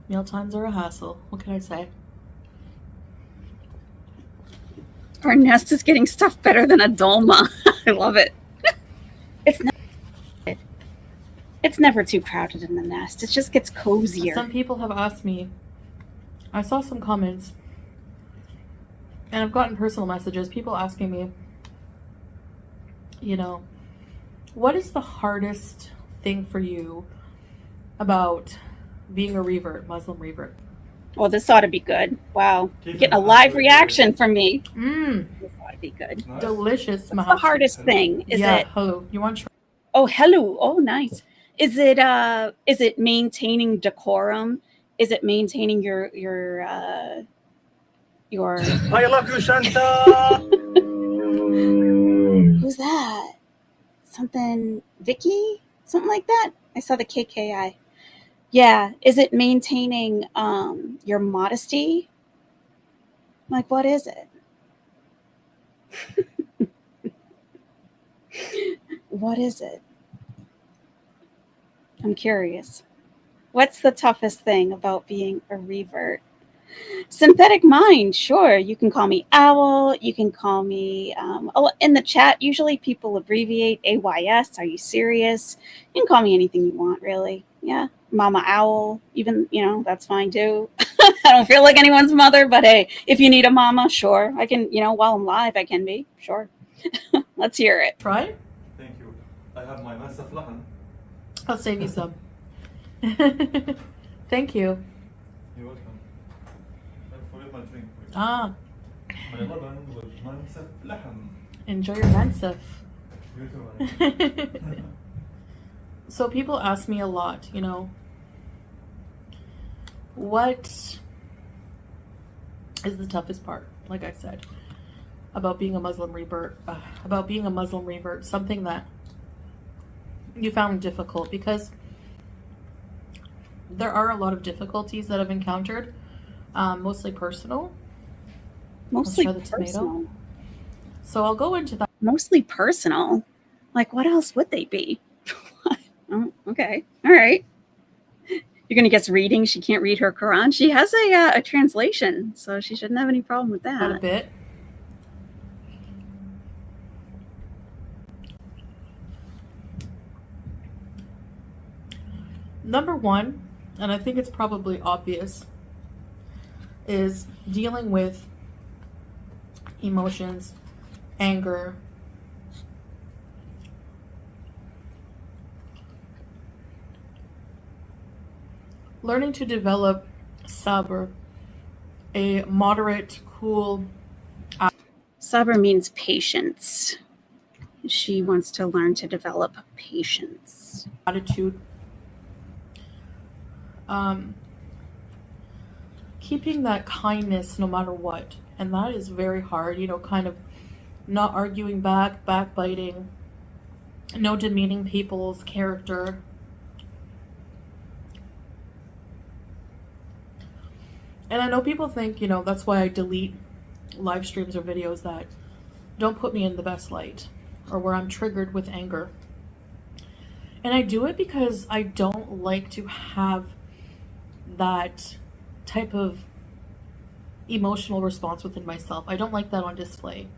Meal times are a hassle. What can I say? Our nest is getting stuff better than a dolma. I love it. It's never too crowded in the nest. It just gets cozier. Some people have asked me, I saw some comments, and I've gotten personal messages, people asking me, you know, what is the hardest thing for you about being a revert, Muslim revert? Well, this ought to be good. Wow. Getting a live reaction from me. This ought to be good. Nice. Delicious. What's the hardest thing? Is yeah, it? hello. You want to try? Oh, hello. Oh, nice. Is it maintaining decorum? Is it maintaining your I love you, Chantal. who's that? Something Vicky? Something like that? I saw the KKI. Yeah. Is it maintaining your modesty? Like, what is it? What is it? I'm curious. What's the toughest thing about being a revert? Synthetic mind, sure. You can call me Owl. You can call me, in the chat, usually people abbreviate AYS. Are you serious? You can call me anything you want, really. Yeah. Mama Owl, even, that's fine too. I don't feel like anyone's mother, but hey, if you need a mama, sure. I can, while I'm live, I can be. Sure. Let's hear it. Try? Thank you. I have my massive lahan. I'll save you some. Thank you. You're welcome. I forget my drink. Ah, My laban with massive lahan. enjoy your mansif. You too. So people ask me a lot, what is the toughest part? Like I said, about being a Muslim revert, something that you found difficult, because there are a lot of difficulties that I've encountered, mostly personal. Mostly try the tomato. personal. So I'll go into that. Mostly personal. Like, what else would they be? Oh, okay. All right. You're going to guess reading. She can't read her Quran. She has a translation, so she shouldn't have any problem with that. A bit. Number one, and I think it's probably obvious, is dealing with emotions, anger, learning to develop sabr, a moderate, cool. Sabr means patience. She wants to learn to develop patience. Attitude. Keeping that kindness no matter what. And that is very hard, kind of not arguing back, backbiting, no demeaning people's character. And I know people think, that's why I delete live streams or videos that don't put me in the best light, or where I'm triggered with anger. And I do it because I don't like to have that type of emotional response within myself. I don't like that on display.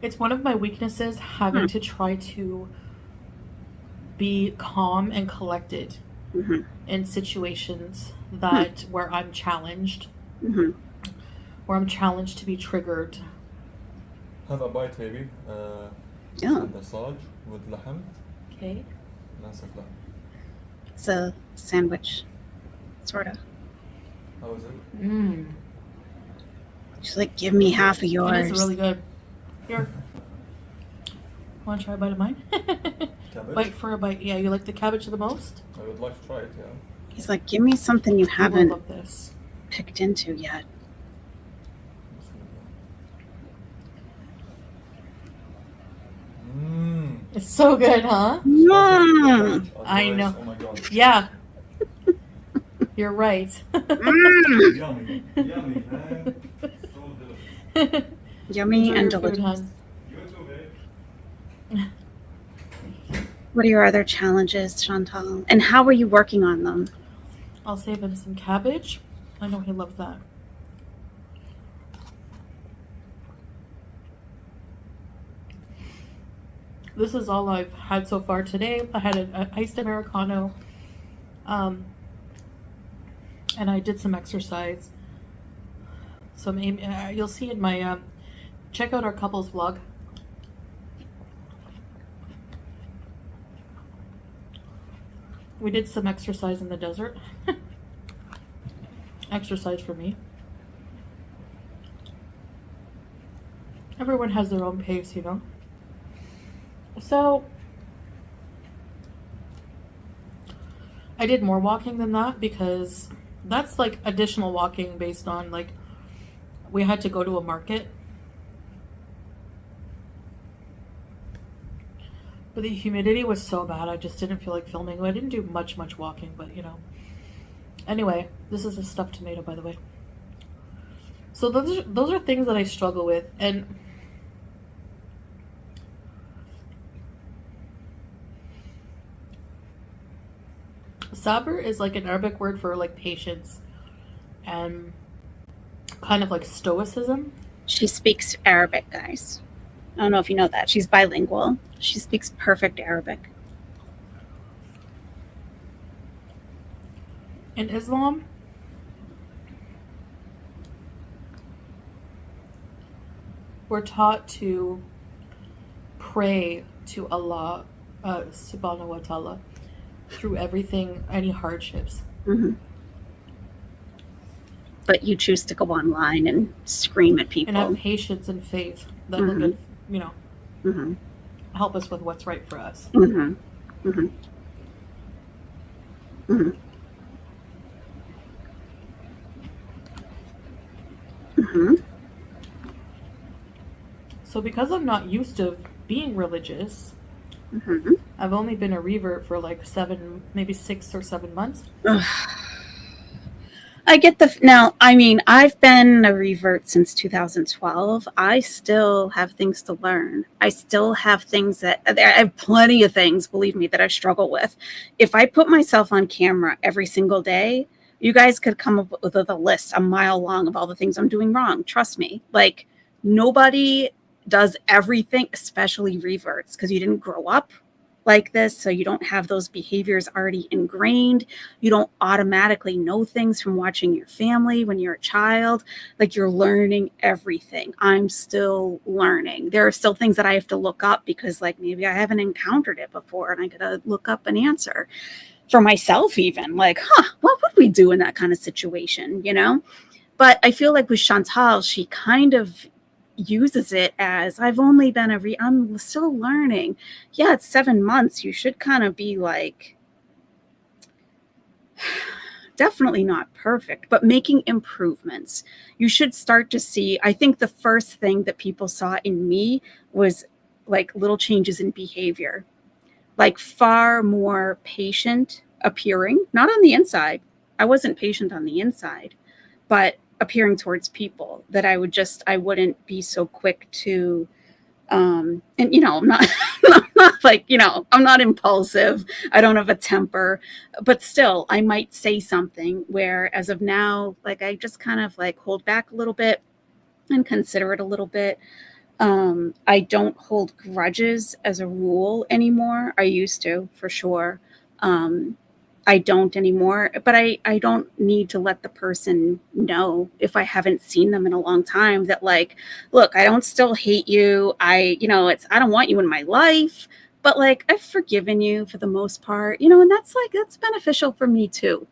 It's one of my weaknesses, having to try to be calm and collected in situations that where I'm challenged, where I'm challenged to be triggered. Have a bite, baby. Yeah. Massage with lahan. Okay. Massive lahan. It's a sandwich, sort of. How is it? She's like, give me half of yours. It is really good. Here. Want to try a bite of mine? Cabbage? Bite for a bite. Yeah, you like the cabbage the most? I would like to try it, yeah. He's like, give me something you I haven't love this. picked into yet. It's so good, huh? Mm. I know. Oh my god. Yeah. You're right. Yummy. Yummy, man. So delicious. Yummy Enjoy and your food, delicious. hon. You too, babe. What are your other challenges, Chantal? And how are you working on them? I'll save him some cabbage. I know he loves that. This is all I've had so far today. I had an iced Americano. And I did some exercise. So you'll see in my, check out our couples vlog. We did some exercise in the desert. Exercise for me. Everyone has their own pace, So I did more walking than that, because that's like additional walking based on, like, we had to go to a market. But the humidity was so bad, I just didn't feel like filming. I didn't do much walking, but Anyway, this is a stuffed tomato, by the way. So those are things that I struggle with. And sabr is like an Arabic word for like patience. and kind of like stoicism. She speaks Arabic, guys. I don't know if you know that. She's bilingual. She speaks perfect Arabic. In Islam, we're taught to pray to Allah subhanahu wa ta'ala through everything, any hardships. Hmm. But you choose to go online and scream at And have people. patience and faith that Mhm. will, you know, Hmm. help us with what's right for us. Hmm. Hmm. Hmm. Hmm. So because I'm not used to being religious, Hmm. I've only been a revert for like 7, maybe 6 or 7 months. I get now. I mean, I've been a revert since 2012. I still have things to learn. I still have things I have plenty of things, believe me, that I struggle with. If I put myself on camera every single day, you guys could come up with a list a mile long of all the things I'm doing wrong. Trust me. Like, nobody does everything, especially reverts, because you didn't grow up like this, so you don't have those behaviors already ingrained. You don't automatically know things from watching your family when you're a child. Like, you're learning everything. I'm still learning. There are still things that I have to look up because, like, maybe I haven't encountered it before and I gotta look up an answer for myself, even like, what would we do in that kind of situation, you know? But I feel like with Chantal, she kind of uses it as, I've only been I'm still learning. Yeah, it's 7 months. You should kind of be like, definitely not perfect, but making improvements. You should start to see. I think the first thing that people saw in me was like little changes in behavior, like far more patient appearing, not on the inside. I wasn't patient on the inside, but appearing towards people, that I wouldn't be so quick to and I'm not I'm not like, I'm not impulsive. I don't have a temper, but still I might say something where, as of now, like, I just kind of like hold back a little bit and consider it a little bit. I don't hold grudges as a rule anymore. I used to, for sure. Um, I don't anymore, but I don't need to let the person know, if I haven't seen them in a long time, that, like, look, I don't still hate you. I don't want you in my life, but like, I've forgiven you for the most part, and that's beneficial for me too,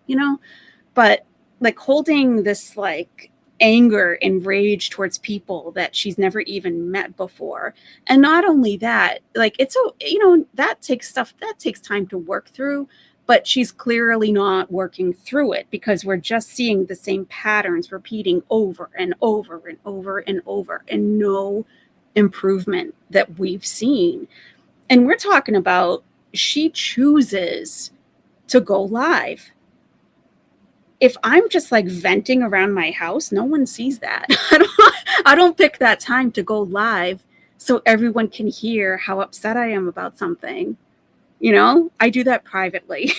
but like, holding this like anger and rage towards people that she's never even met before. And not only that, like, that takes time to work through, but she's clearly not working through it, because we're just seeing the same patterns repeating over and over and over and over, and no improvement that we've seen. And we're talking about, she chooses to go live. If I'm just like venting around my house, no one sees that. I don't pick that time to go live so everyone can hear how upset I am about something. I do that privately.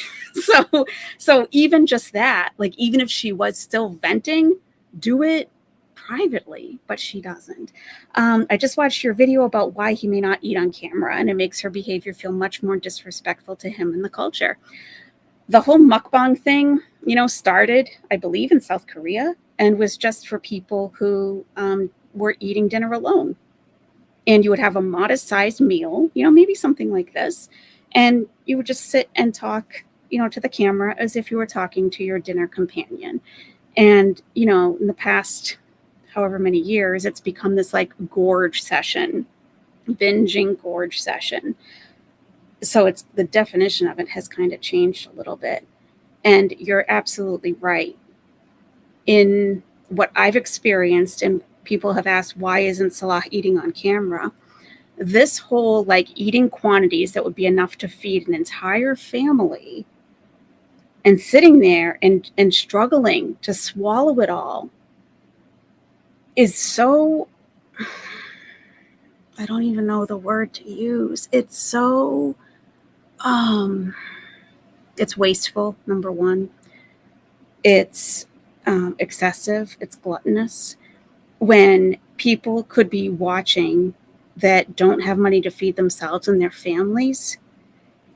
So even just that, like, even if she was still venting, do it privately, but she doesn't. I just watched your video about why he may not eat on camera, and it makes her behavior feel much more disrespectful to him and the culture. The whole mukbang thing, started, I believe, in South Korea, and was just for people who were eating dinner alone. And you would have a modest sized meal, maybe something like this. And you would just sit and talk, to the camera as if you were talking to your dinner companion. And, in the past however many years, it's become this like gorge session, binging gorge session. So it's, the definition of it has kind of changed a little bit. And you're absolutely right. In what I've experienced, and people have asked, why isn't Salah eating on camera? This whole like eating quantities that would be enough to feed an entire family, and sitting there and struggling to swallow it all, is so, I don't even know the word to use. It's so it's wasteful, number one. It's excessive, it's gluttonous. When people could be watching that don't have money to feed themselves and their families,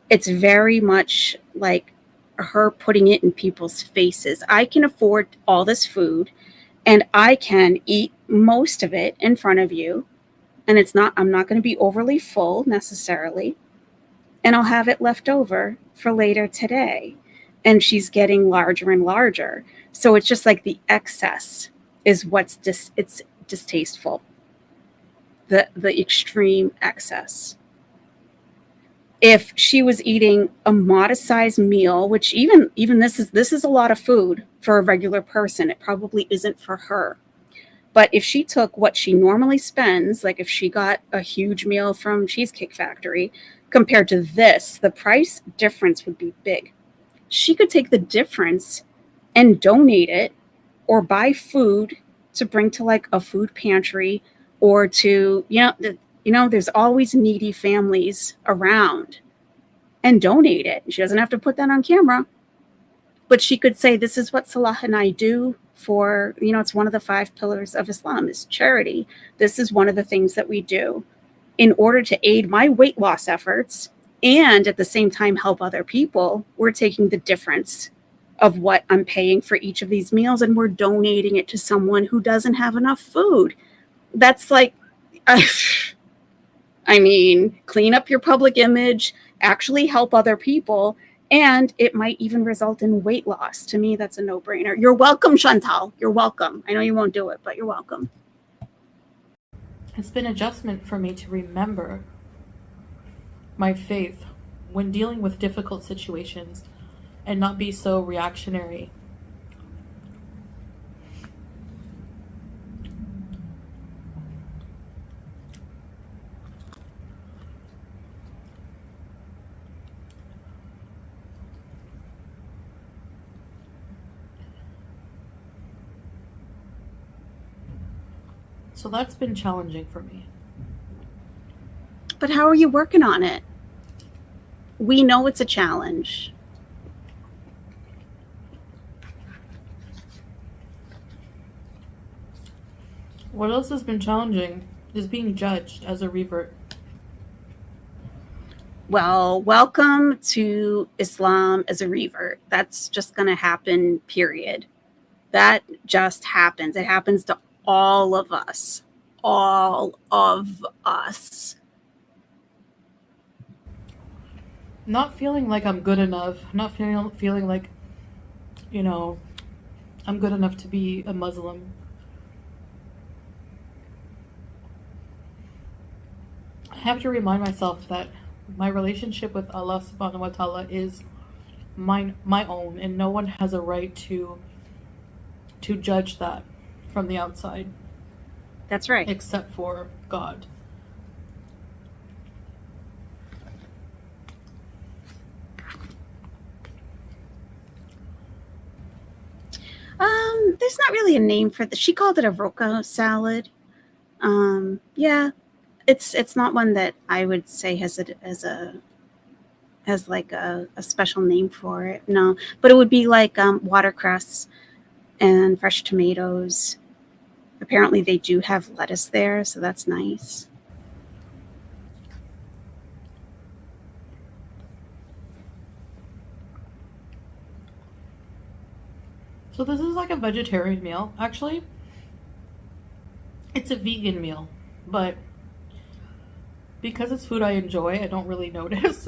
it's very much like her putting it in people's faces. I can afford all this food and I can eat most of it in front of you. And I'm not going to be overly full necessarily. And I'll have it left over for later today. And she's getting larger and larger. So it's just like the excess is it's distasteful. The extreme excess. If she was eating a modest sized meal, which even this is a lot of food for a regular person, it probably isn't for her. But if she took what she normally spends, like if she got a huge meal from Cheesecake Factory compared to this, the price difference would be big. She could take the difference and donate it or buy food to bring to like a food pantry or to, there's always needy families around, and donate it. She doesn't have to put that on camera, but she could say, this is what Salah and I do for, it's one of the 5 pillars of Islam is charity. This is one of the things that we do in order to aid my weight loss efforts and at the same time help other people. We're taking the difference of what I'm paying for each of these meals and we're donating it to someone who doesn't have enough food. That's like, I mean, clean up your public image, actually help other people, and it might even result in weight loss. To me, that's a no-brainer. You're welcome, Chantal. You're welcome. I know you won't do it, but you're welcome. It's been adjustment for me to remember my faith when dealing with difficult situations and not be so reactionary. So that's been challenging for me. But how are you working on it? We know it's a challenge. What else has been challenging is being judged as a revert. Well, welcome to Islam as a revert. That's just going to happen, period. That just happens. It happens to all of us. All of us. Not feeling like I'm good enough, not feeling like, I'm good enough to be a Muslim. I have to remind myself that my relationship with Allah subhanahu wa ta'ala is my own, and no one has a right to judge that from the outside. That's right. Except for God. There's not really a name for this. She called it a roca salad. Yeah, it's not one that I would say has like a special name for it. No, but it would be like watercress and fresh tomatoes. Apparently, they do have lettuce there, so that's nice. So this is like a vegetarian meal. Actually, it's a vegan meal, but because it's food I enjoy, I don't really notice.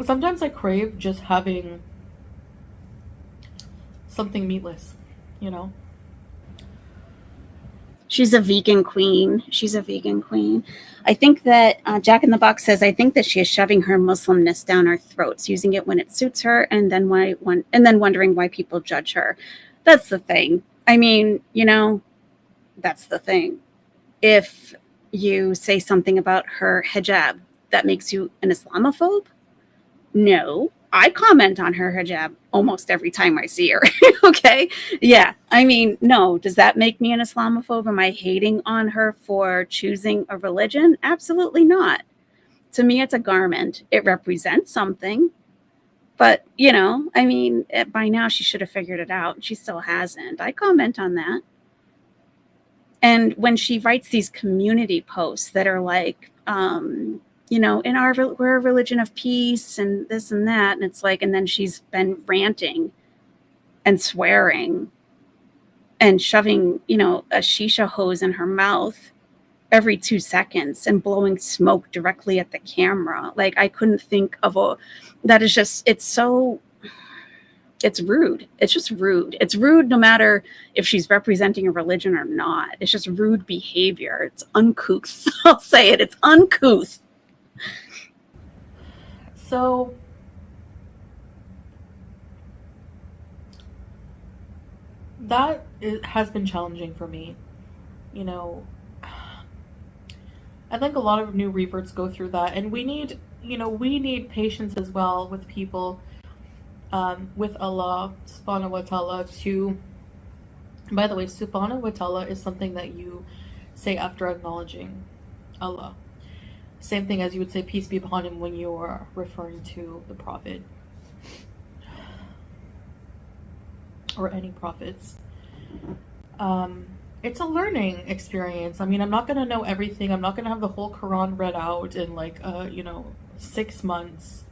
Sometimes I crave just having something meatless, She's a vegan queen. She's a vegan queen. I think that Jack in the Box says, I think that she is shoving her Muslimness down our throats, using it when it suits her, and then wondering why people judge her. That's the thing. I mean, that's the thing. If you say something about her hijab, that makes you an Islamophobe? No. I comment on her hijab almost every time I see her. Okay. Yeah. I mean, no. Does that make me an Islamophobe? Am I hating on her for choosing a religion? Absolutely not. To me, it's a garment. It represents something, But, I mean, by now she should have figured it out. She still hasn't. I comment on that. And when she writes these community posts that are like, we're a religion of peace and this and that, and it's like, and then she's been ranting and swearing and shoving, a shisha hose in her mouth every 2 seconds and blowing smoke directly at the camera. Like, I couldn't think of that is just, it's rude. It's just rude. It's rude no matter if she's representing a religion or not. It's just rude behavior. It's uncouth. I'll say it. It's uncouth. So that has been challenging for me. I think a lot of new reverts go through that, and we need patience as well with people, with Allah subhanahu wa ta'ala to, by the way, subhanahu wa ta'ala is something that you say after acknowledging Allah. Same thing as you would say peace be upon him when you are referring to the prophet or any prophets. It's a learning experience. I mean, I'm not going to know everything. I'm not going to have the whole Quran read out in 6 months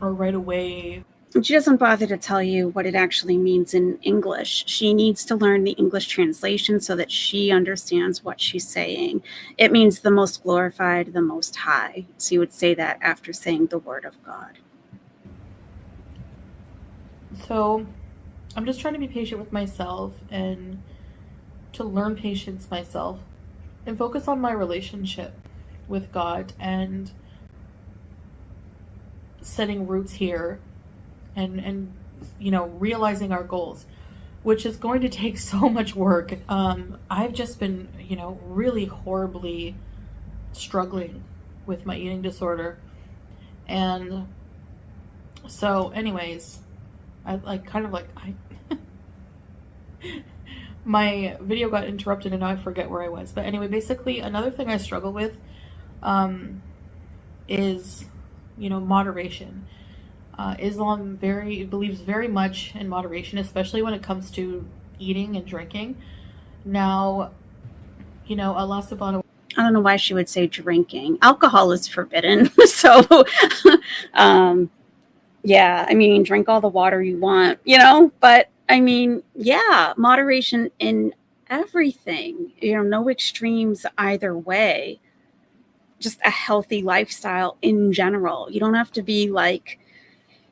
or right away. She doesn't bother to tell you what it actually means in English. She needs to learn the English translation so that she understands what she's saying. It means the most glorified, the most high. So you would say that after saying the word of God. So I'm just trying to be patient with myself and to learn patience myself and focus on my relationship with God and setting roots here and realizing our goals, which is going to take so much work. I've just been, really horribly struggling with my eating disorder. And so anyways, my video got interrupted and now I forget where I was. But anyway, basically another thing I struggle with is, moderation. Islam believes very much in moderation, especially when it comes to eating and drinking. Now, Allah subhanahu. I don't know why she would say drinking. Alcohol is forbidden. So, yeah, I mean, drink all the water you want, but I mean, yeah, moderation in everything, no extremes either way. Just a healthy lifestyle in general. You don't have to be like,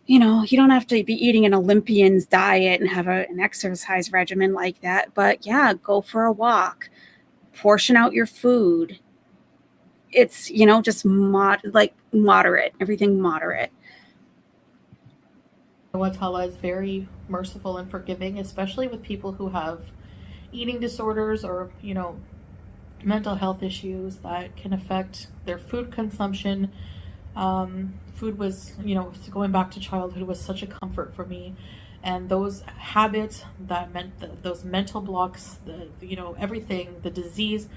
you don't have to be eating an Olympian's diet and have an exercise regimen like that. But yeah, go for a walk, portion out your food. It's, just moderate, everything moderate. Allah is very merciful and forgiving, especially with people who have eating disorders or, mental health issues that can affect their food consumption. Food was, going back to childhood, was such a comfort for me. And those habits that meant those mental blocks, everything, the disease,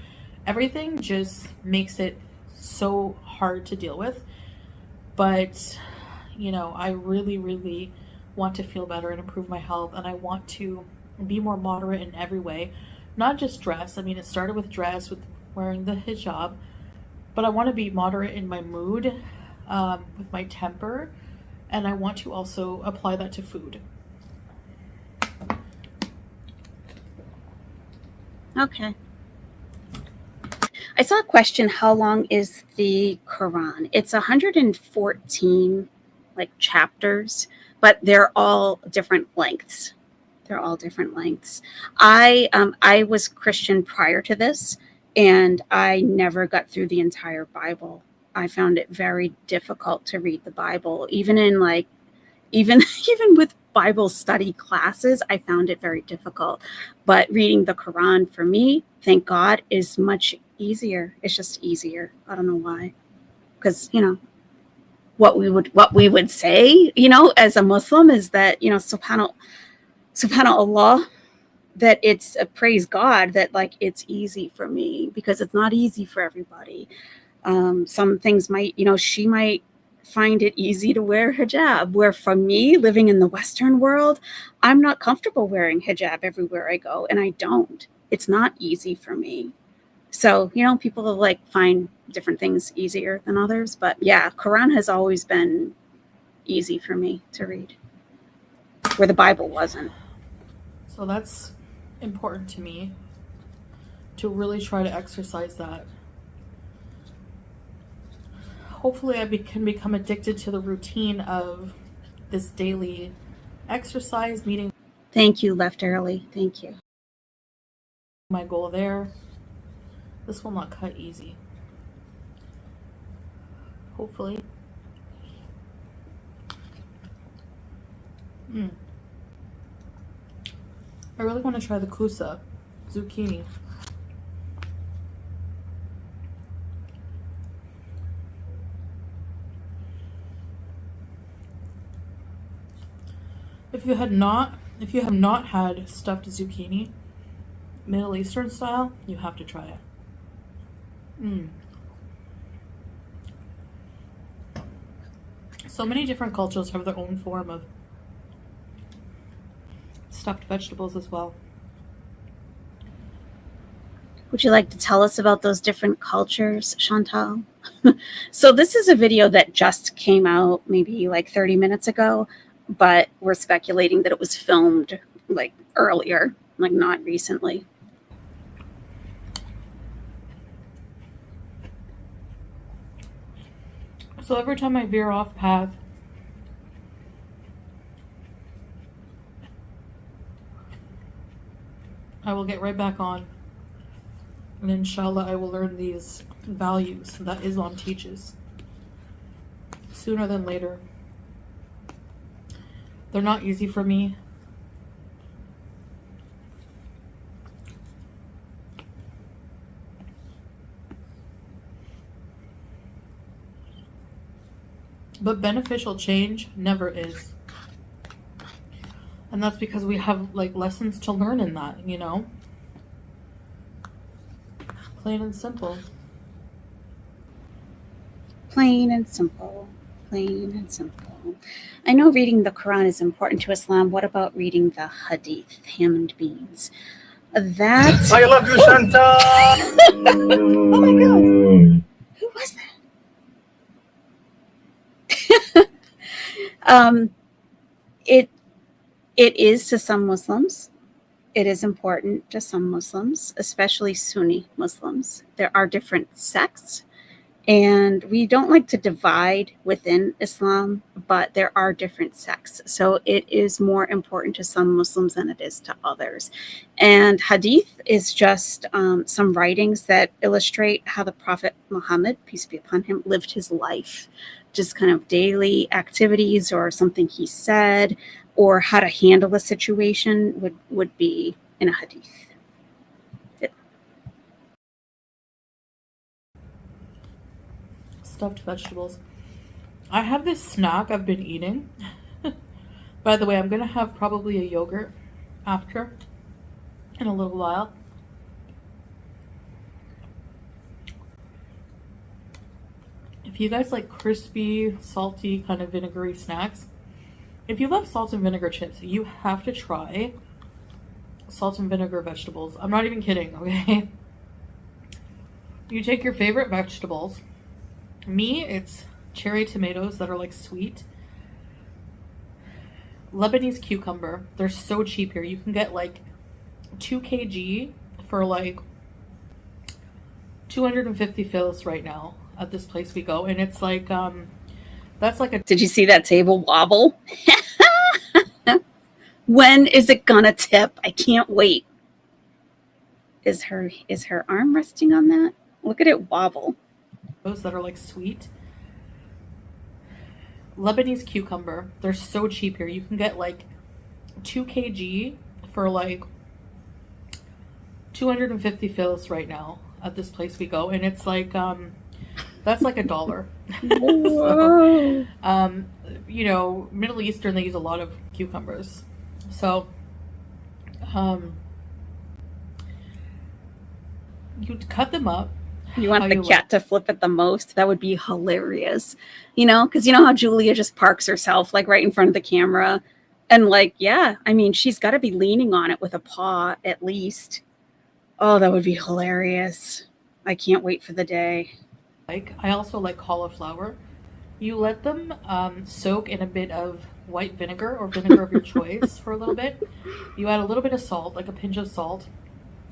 everything just makes it so hard to deal with. But, I really, really want to feel better and improve my health. And I want to be more moderate in every way, not just dress. I mean, it started with dress, with wearing the hijab, but I want to be moderate in my mood, with my temper, and I want to also apply that to food. Okay. I saw a question, how long is the Quran? It's 114 chapters, but they're all different lengths. I was Christian prior to this, and I never got through the entire Bible. I found it very difficult to read the Bible, even in even with Bible study classes, I found it very difficult. But reading the Quran for me, thank God, is much easier. It's just easier. I don't know why. Because, what we would say, as a Muslim is that, subhanallah, that it's praise God that it's easy for me, because it's not easy for everybody. Some things might, she might find it easy to wear hijab, where for me, living in the Western world, I'm not comfortable wearing hijab everywhere I go, and I don't. It's not easy for me. So, people like find different things easier than others, but yeah, Quran has always been easy for me to read, where the Bible wasn't. So that's important to me, to really try to exercise that. Hopefully I can become addicted to the routine of this daily exercise, meeting Thank you, left early. Thank you. my goal there. This will not cut easy. Hopefully. I really want to try the kusa, zucchini. If you have not had stuffed zucchini, Middle Eastern style, you have to try it. So many different cultures have their own form of stuffed vegetables as well. Would you like to tell us about those different cultures, Chantal? So this is a video that just came out maybe like 30 minutes ago, but we're speculating that it was filmed like earlier, like not recently. So every time I veer off path, I will get right back on. And inshallah, I will learn these values that Islam teaches sooner than later. They're not easy for me. But beneficial change never is. And that's because we have like lessons to learn in that, Plain and simple. Plain and simple. Plain and simple. I know reading the Quran is important to Islam. What about reading the Hadith, ham and beans? That. I love you, Chantal. Oh my God. Who was that? It is to some Muslims. It is important to some Muslims, especially Sunni Muslims. There are different sects, and we don't like to divide within Islam, but there are different sects. So it is more important to some Muslims than it is to others. And Hadith is just some writings that illustrate how the Prophet Muhammad, peace be upon him, lived his life. Just kind of daily activities or something he said, or how to handle a situation would be in a hadith. Stuffed vegetables. I have this snack I've been eating. By the way, I'm going to have probably a yogurt after in a little while. If you guys like crispy, salty, kind of vinegary snacks, if you love salt and vinegar chips, you have to try salt and vinegar vegetables. I'm not even kidding, okay? You take your favorite vegetables. Me, it's cherry tomatoes that are like sweet. Lebanese cucumber. They're so cheap here. You can get like 2 kg for like 250 fils right now at this place we go. And it's like, that's like a... Did you see that table wobble? When is it gonna tip? I can't wait. Is her arm resting on that? Look at it wobble. Those that are like sweet. Lebanese cucumber. They're so cheap here. You can get like 2 kg for like 250 fils right now at this place we go. And it's like, that's like $1. Whoa. So, Middle Eastern, they use a lot of cucumbers. So, you'd cut them up, You want How the you cat to flip it the most? That would be hilarious. Because you know how Julia just parks herself like right in front of the camera. And like, yeah, I mean, she's got to be leaning on it with a paw at least. Oh, that would be hilarious. I can't wait for the day. I also like cauliflower. You let them soak in a bit of white vinegar or vinegar of your choice for a little bit. You add a little bit of salt, like a pinch of salt.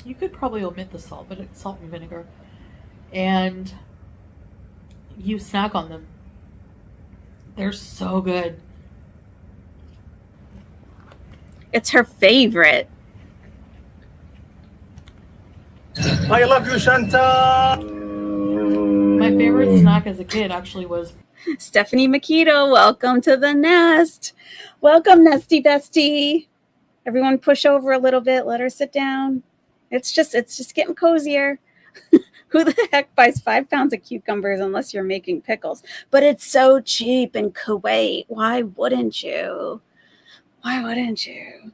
You could probably omit the salt, but it's salt and vinegar. And you snack on them. They're so good. It's her favorite. I love you, Chantal. My favorite snack as a kid actually was Stephanie Makito, welcome to the nest. Welcome, Nesty Bestie. Everyone push over a little bit. Let her sit down. It's just getting cozier. Who the heck buys 5 pounds of cucumbers unless you're making pickles? But it's so cheap in Kuwait. Why wouldn't you? Why wouldn't you?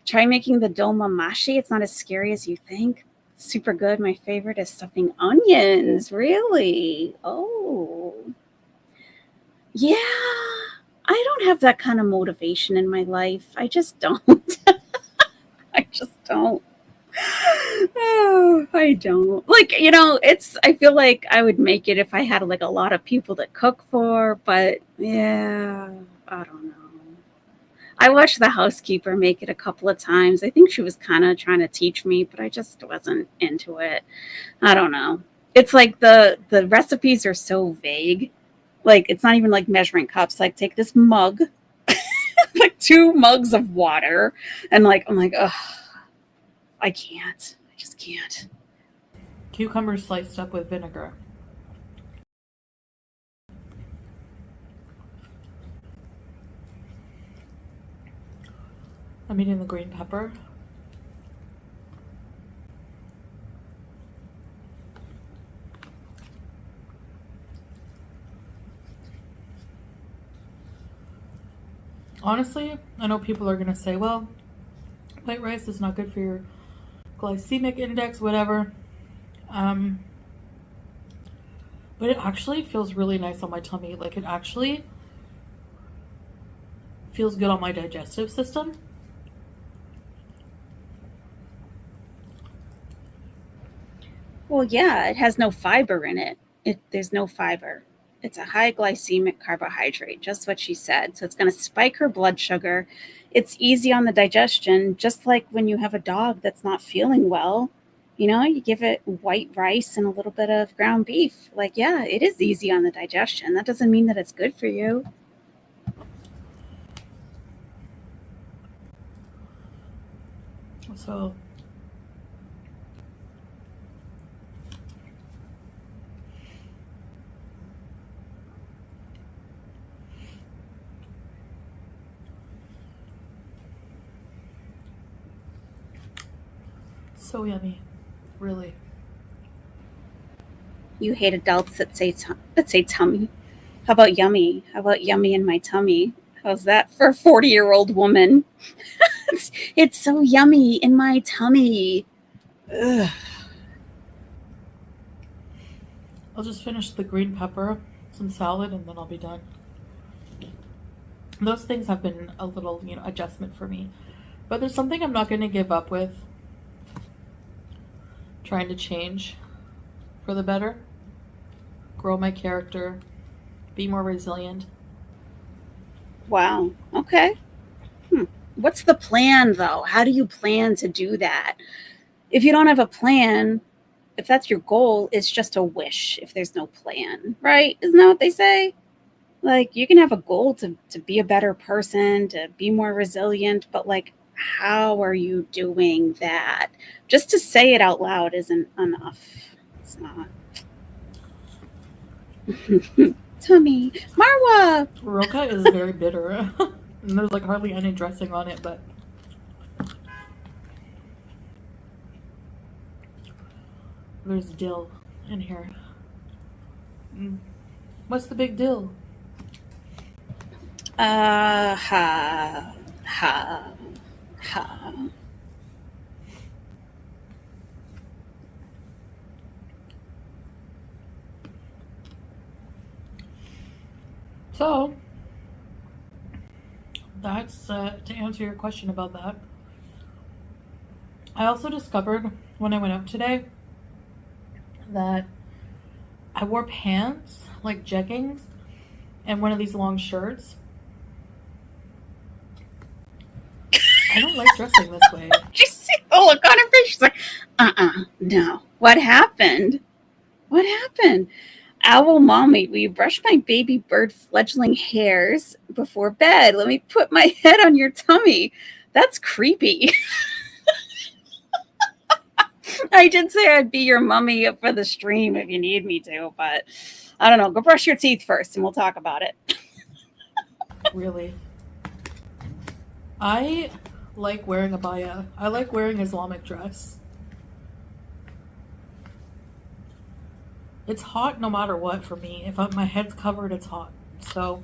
Try making the dolma mashi. It's not as scary as you think. Super good. My favorite is stuffing onions. Really? Oh. Yeah. I don't have that kind of motivation in my life. I just don't. I just don't. Oh, I don't. Like, I feel like I would make it if I had like a lot of people to cook for, but yeah, I don't know. I watched the housekeeper make it a couple of times. I think she was kind of trying to teach me, but I just wasn't into it. I don't know. It's like the recipes are so vague. Like it's not even like measuring cups. Like take this mug, like 2 mugs of water, and like I'm like, ugh, I can't. I just can't. cucumbers sliced up with vinegar. I'm eating the green pepper. Honestly, I know people are going to say, well, white rice is not good for your glycemic index, whatever. But it actually feels really nice on my tummy. Like it actually feels good on my digestive system. Well, yeah, it has no fiber in it. There's no fiber. It's a high glycemic carbohydrate, just what she said. So it's going to spike her blood sugar. It's easy on the digestion, just like when you have a dog that's not feeling well. You give it white rice and a little bit of ground beef. Like, yeah, it is easy on the digestion. That doesn't mean that it's good for you. So so yummy, really. You hate adults that say tummy. How about yummy? How about yummy in my tummy? How's that for a 40-year-old woman? It's so yummy in my tummy. Ugh. I'll just finish the green pepper, some salad, and then I'll be done. Those things have been a little, adjustment for me. But there's something I'm not going to give up with. Trying to change for the better. Grow my character. Be more resilient. Wow. Okay. What's the plan, though? How do you plan to do that? If you don't have a plan, if that's your goal, it's just a wish if there's no plan, right? Isn't that what they say? Like, you can have a goal to be a better person, to be more resilient, but like, how are you doing that? Just to say it out loud isn't enough. It's not. Tummy. Marwa! Roca is very bitter. And there's like hardly any dressing on it, but there's dill in here. What's the big deal? Ha, ha, ha. So that's to answer your question about that. I also discovered when I went out today that I wore pants, like jeggings, and one of these long shirts. I don't like dressing this way. You see the look on her face. She's like, no. What happened? What happened? Owl mommy, will you brush my baby bird fledgling hairs before bed? Let me put my head on your tummy. That's creepy. I did say I'd be your mummy for the stream if you need me to, but I don't know. Go brush your teeth first and we'll talk about it. Really. I like wearing abaya. I like wearing Islamic dress. It's hot no matter what for me. If my head's covered, it's hot. So.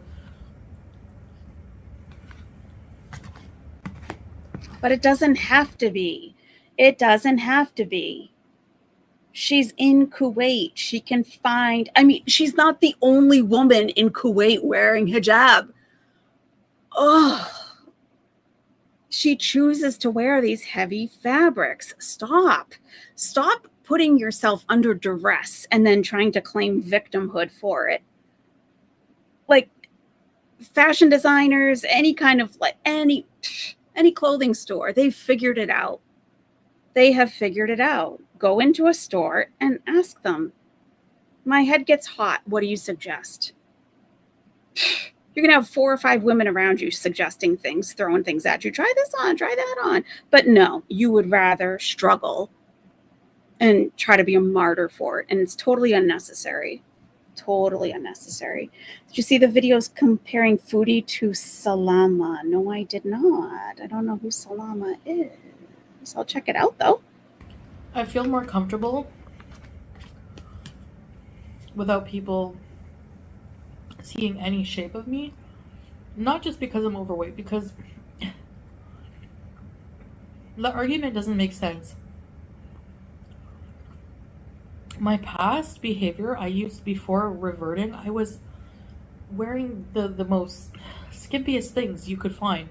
But it doesn't have to be. It doesn't have to be. She's in Kuwait. She can find, she's not the only woman in Kuwait wearing hijab. Oh, she chooses to wear these heavy fabrics. Stop putting yourself under duress and then trying to claim victimhood for it. Like fashion designers, any kind of any clothing store, they've figured it out. They have figured it out. Go into a store and ask them, my head gets hot. What do you suggest? You're going to have 4 or 5 women around you suggesting things, throwing things at you. Try this on, try that on. But no, you would rather struggle and try to be a martyr for it. And it's totally unnecessary. Totally unnecessary. Did you see the videos comparing Foodie to Salama? No, I did not. I don't know who Salama is. I'll check it out, though. I feel more comfortable without people seeing any shape of me. Not just because I'm overweight, because the argument doesn't make sense. My past behavior, I used before reverting, I was wearing the most skimpiest things you could find.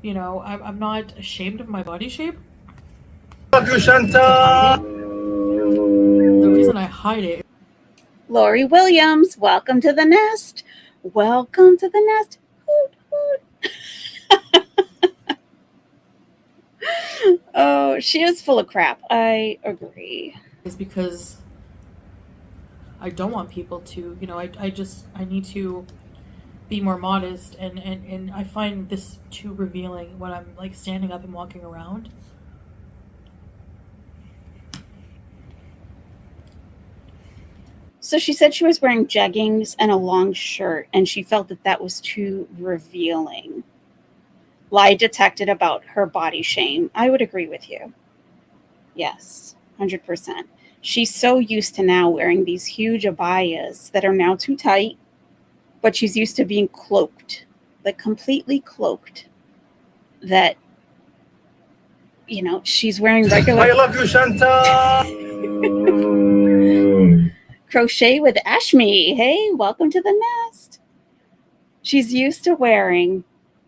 You know, I'm not ashamed of my body shape. Salah and Chantal. The reason I hide it. Lori Williams, welcome to the nest. Welcome to the nest. Hoot, hoot. Oh, she is full of crap. I agree. Is because I don't want people to, you know, I need to be more modest, and I find this too revealing when I'm like standing up and walking around. So she said she was wearing jeggings and a long shirt, and she felt that was too revealing. Lie detected about her body shame. I would agree with you. Yes, 100%. She's so used to now wearing these huge abayas that are now too tight, but she's used to being cloaked, like completely cloaked, that, you know, she's wearing regular... I love you, Chantal! Crochet with Ashmi. Hey, welcome to the nest. She's used to wearing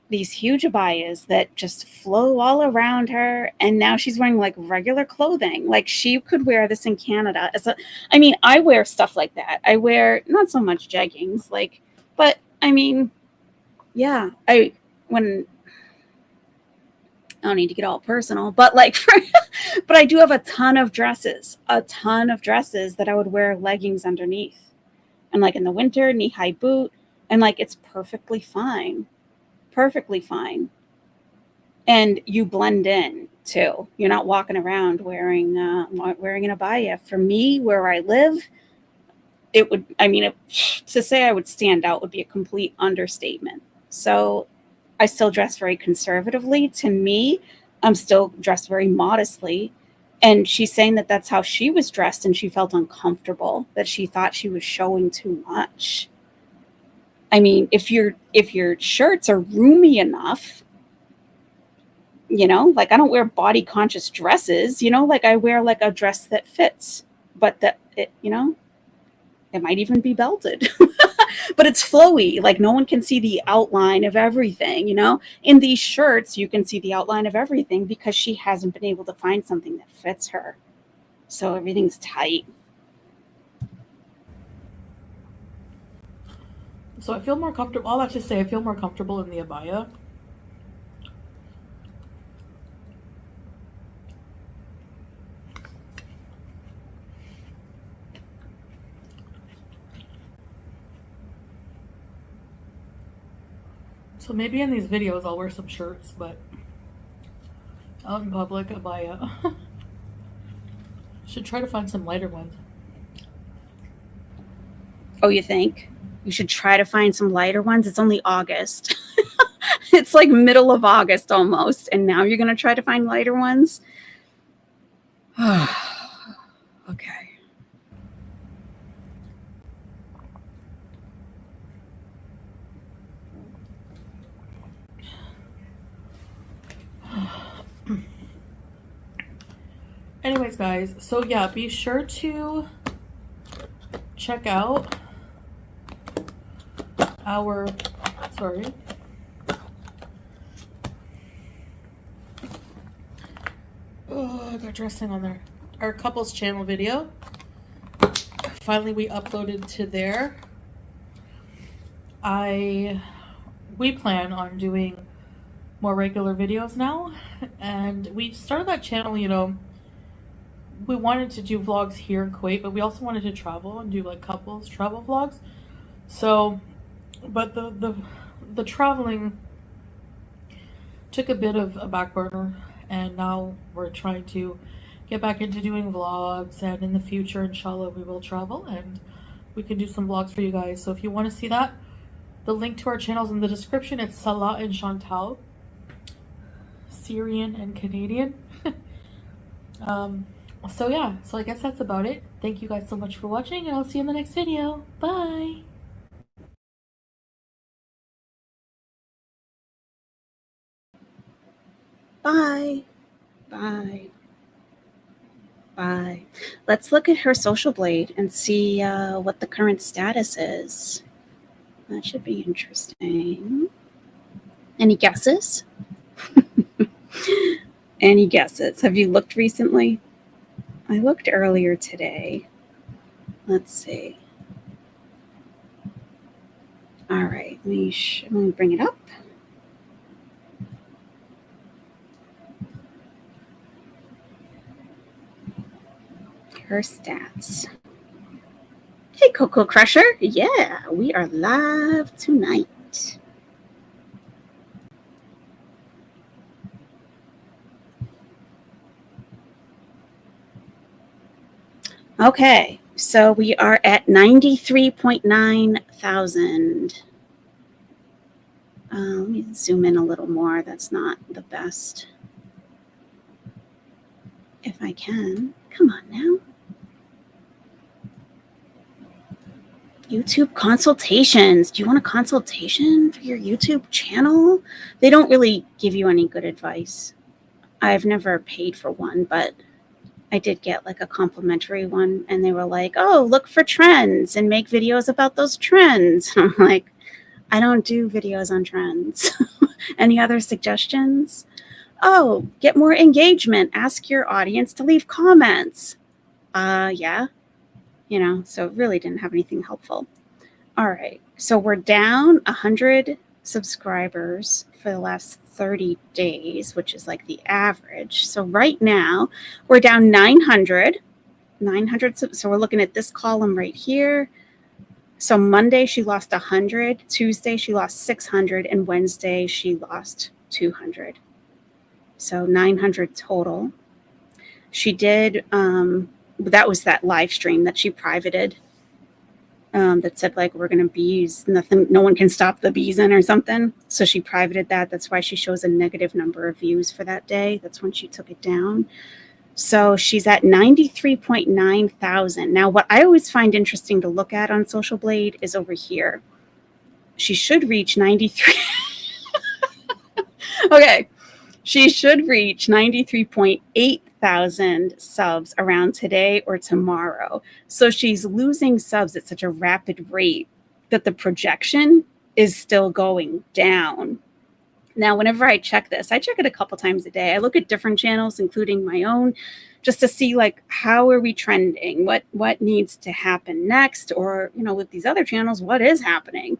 these huge abayas that just flow all around her, and now she's wearing like regular clothing. Like she could wear this in Canada. I wear stuff like that. I wear not so much jeggings, but yeah. I don't need to get all personal, but but I do have a ton of dresses that I would wear leggings underneath, and like in the winter, knee-high boot, and like it's perfectly fine. And you blend in too. You're not walking around wearing an abaya. For me, where I live, to say I would stand out would be a complete understatement. So I still dress very conservatively. To me, I'm still dressed very modestly. And she's saying that that's how she was dressed, and she felt uncomfortable, that she thought she was showing too much. I mean, if your shirts are roomy enough, you know, like I don't wear body conscious dresses, you know, like I wear like a dress that fits, but that it, you know, it might even be belted. but it's flowy. Like no one can see the outline of everything, you know? In these shirts, you can see the outline of everything because she hasn't been able to find something that fits her. So everything's tight. So I feel more comfortable. All that to say, I feel more comfortable in the abaya. So maybe in these videos I'll wear some shirts, but out in public, abaya. Should try to find some lighter ones. Oh, you think? You should try to find some lighter ones. It's only August. It's like middle of August almost. And now you're going to try to find lighter ones? Okay. Anyways, guys, so yeah, be sure to check out our, sorry, oh, I got dressing on there, our couples channel video. Finally, we uploaded to there. We plan on doing more regular videos now, and we started that channel, you know, we wanted to do vlogs here in Kuwait, but we also wanted to travel and do like couples travel vlogs. So, but the traveling took a bit of a back burner, and now we're trying to get back into doing vlogs, and in the future, inshallah, we will travel and we can do some vlogs for you guys. So if you want to see that, the link to our channel is in the description. It's Salah and Chantal, Syrian and Canadian. So yeah, so I guess that's about it. Thank you guys so much for watching, and I'll see you in the next video. Bye! Bye. Bye. Bye. Let's look at her social blade and see what the current status is. That should be interesting. Any guesses? Any guesses? Have you looked recently? I looked earlier today. Let's see. All right, let me bring it up. Her stats. Hey, Coco Crusher. Yeah, we are live tonight. Okay, so we are at 93.9 thousand. Let me zoom in a little more. That's not the best. If I can. Come on now. YouTube consultations. Do you want a consultation for your YouTube channel? They don't really give you any good advice. I've never paid for one, but I did get like a complimentary one, and they were like, oh, look for trends and make videos about those trends. I'm like, I don't do videos on trends. Any other suggestions? Oh, get more engagement. Ask your audience to leave comments. Yeah. You know, so it really didn't have anything helpful. All right. So we're down 100 subscribers for the last 30 days, which is like the average. So right now we're down 900. So we're looking at this column right here. So Monday she lost 100, Tuesday she lost 600, and Wednesday she lost 200. So 900 total. She did, that was that live stream that she privated, that said like, we're going to bees, nothing, no one can stop the bees in or something. So she privated that. That's why she shows a negative number of views for that day. That's when she took it down. So she's at 93.9 thousand. Now, what I always find interesting to look at on Social Blade is over here. She should reach 93. Okay. She should reach 93.8 thousand subs around today or tomorrow. So she's losing subs at such a rapid rate that the projection is still going down. Now, whenever I check this, I check it a couple times a day. I look at different channels, including my own, just to see like how are we trending, what needs to happen next, or with these other channels, what is happening.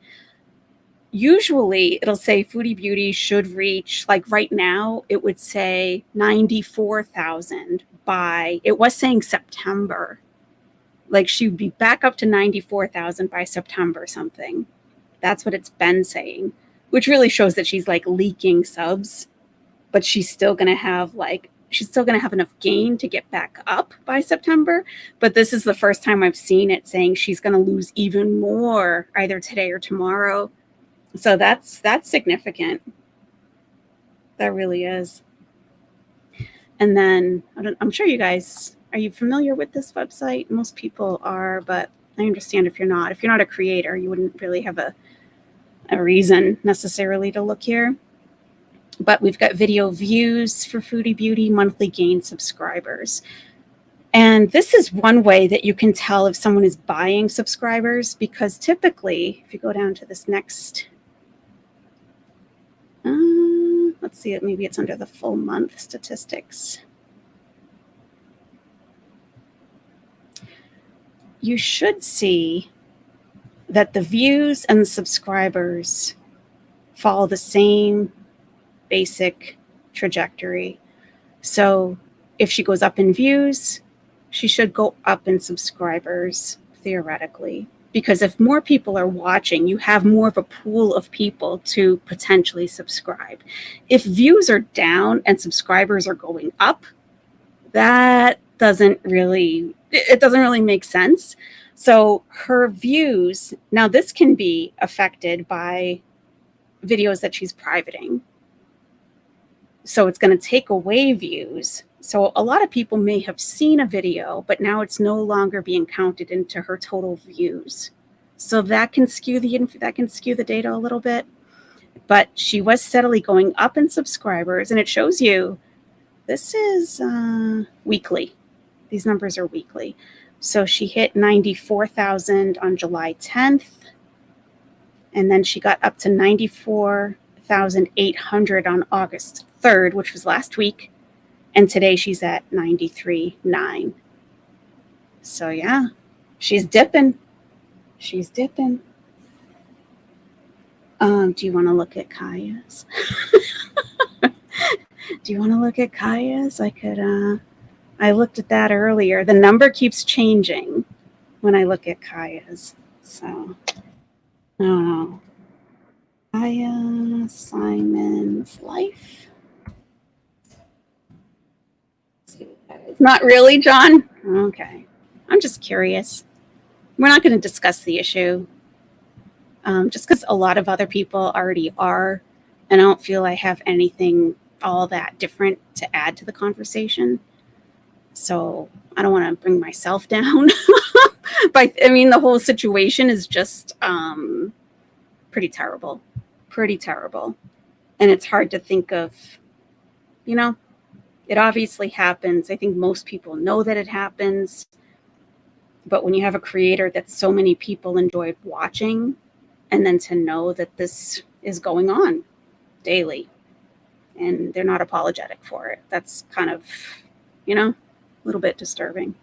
Usually it'll say Foodie Beauty should reach, like right now it would say 94,000 by, it was saying September, like she'd be back up to 94,000 by September something. That's what it's been saying, which really shows that she's like leaking subs, but she's still going to have enough gain to get back up by September. But this is the first time I've seen it saying she's going to lose even more either today or tomorrow. So that's significant. That really is. And then I'm sure you guys, are you familiar with this website? Most people are, but I understand if you're not. If you're not a creator, you wouldn't really have a reason necessarily to look here. But we've got video views for Foodie Beauty, monthly gain subscribers. And this is one way that you can tell if someone is buying subscribers, because typically, if you go down to this next, let's see, maybe it's under the full month statistics. You should see that the views and the subscribers follow the same basic trajectory. So if she goes up in views, she should go up in subscribers, theoretically. Because if more people are watching, you have more of a pool of people to potentially subscribe. If views are down and subscribers are going up, that doesn't really make sense. So her views, now this can be affected by videos that she's privating. So it's going to take away views. So a lot of people may have seen a video, but now it's no longer being counted into her total views. So that can skew the data a little bit. But she was steadily going up in subscribers, and it shows you this is weekly. These numbers are weekly. So she hit 94,000 on July 10th, and then she got up to 94,800 on August 3rd, which was last week. And today she's at 93.9. So yeah, she's dipping. She's dipping. Do you want to look at Kaya's? Do you want to look at Kaya's? I looked at that earlier. The number keeps changing when I look at Kaya's. So, I don't know. Kaya Simon's life. Not really, John? Okay. I'm just curious. We're not going to discuss the issue. Just because a lot of other people already are, and I don't feel I have anything all that different to add to the conversation. So I don't want to bring myself down. But I mean, the whole situation is just pretty terrible. Pretty terrible. And it's hard to think of, it obviously happens. I think most people know that it happens. But when you have a creator that so many people enjoy watching, and then to know that this is going on daily and they're not apologetic for it, that's kind of, a little bit disturbing.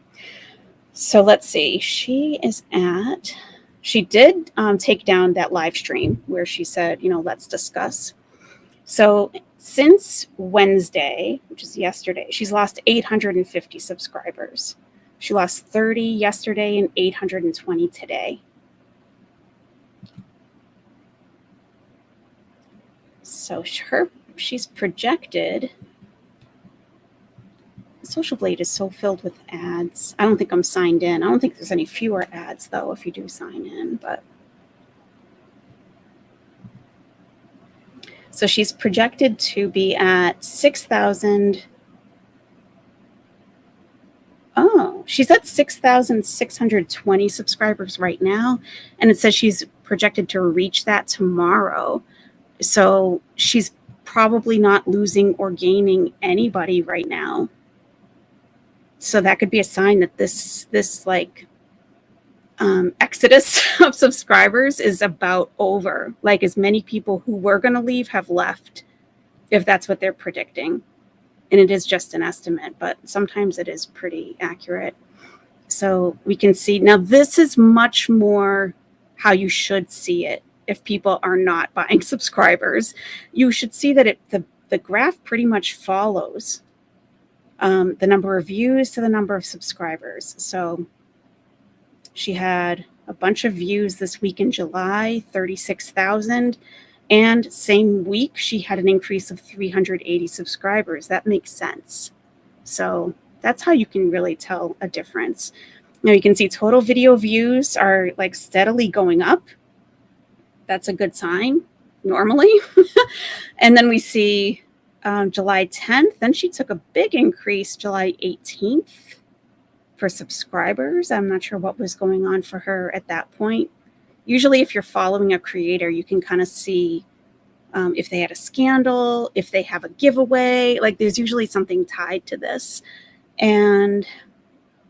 So let's see. She did take down that live stream where she said, let's discuss. So since Wednesday, which is yesterday, she's lost 850 subscribers. She lost 30 yesterday and 820 today. So she's projected. Social Blade is so filled with ads. I don't think I'm signed in. I don't think there's any fewer ads, though, if you do sign in. But so she's projected to be at 6,000. Oh, she's at 6,620 subscribers right now. And it says she's projected to reach that tomorrow. So she's probably not losing or gaining anybody right now. So that could be a sign that this like exodus of subscribers is about over. Like, as many people who were going to leave have left, if that's what they're predicting. And it is just an estimate, but sometimes it is pretty accurate. So we can see now, this is much more how you should see it. If people are not buying subscribers, you should see that the graph pretty much follows the number of views to the number of subscribers. So she had a bunch of views this week in July, 36,000. And same week, she had an increase of 380 subscribers. That makes sense. So that's how you can really tell a difference. Now you can see total video views are like steadily going up. That's a good sign normally. And then we see July 10th, then she took a big increase July 18th for subscribers. I'm not sure what was going on for her at that point. Usually if you're following a creator, you can kind of see if they had a scandal, if they have a giveaway, like there's usually something tied to this. And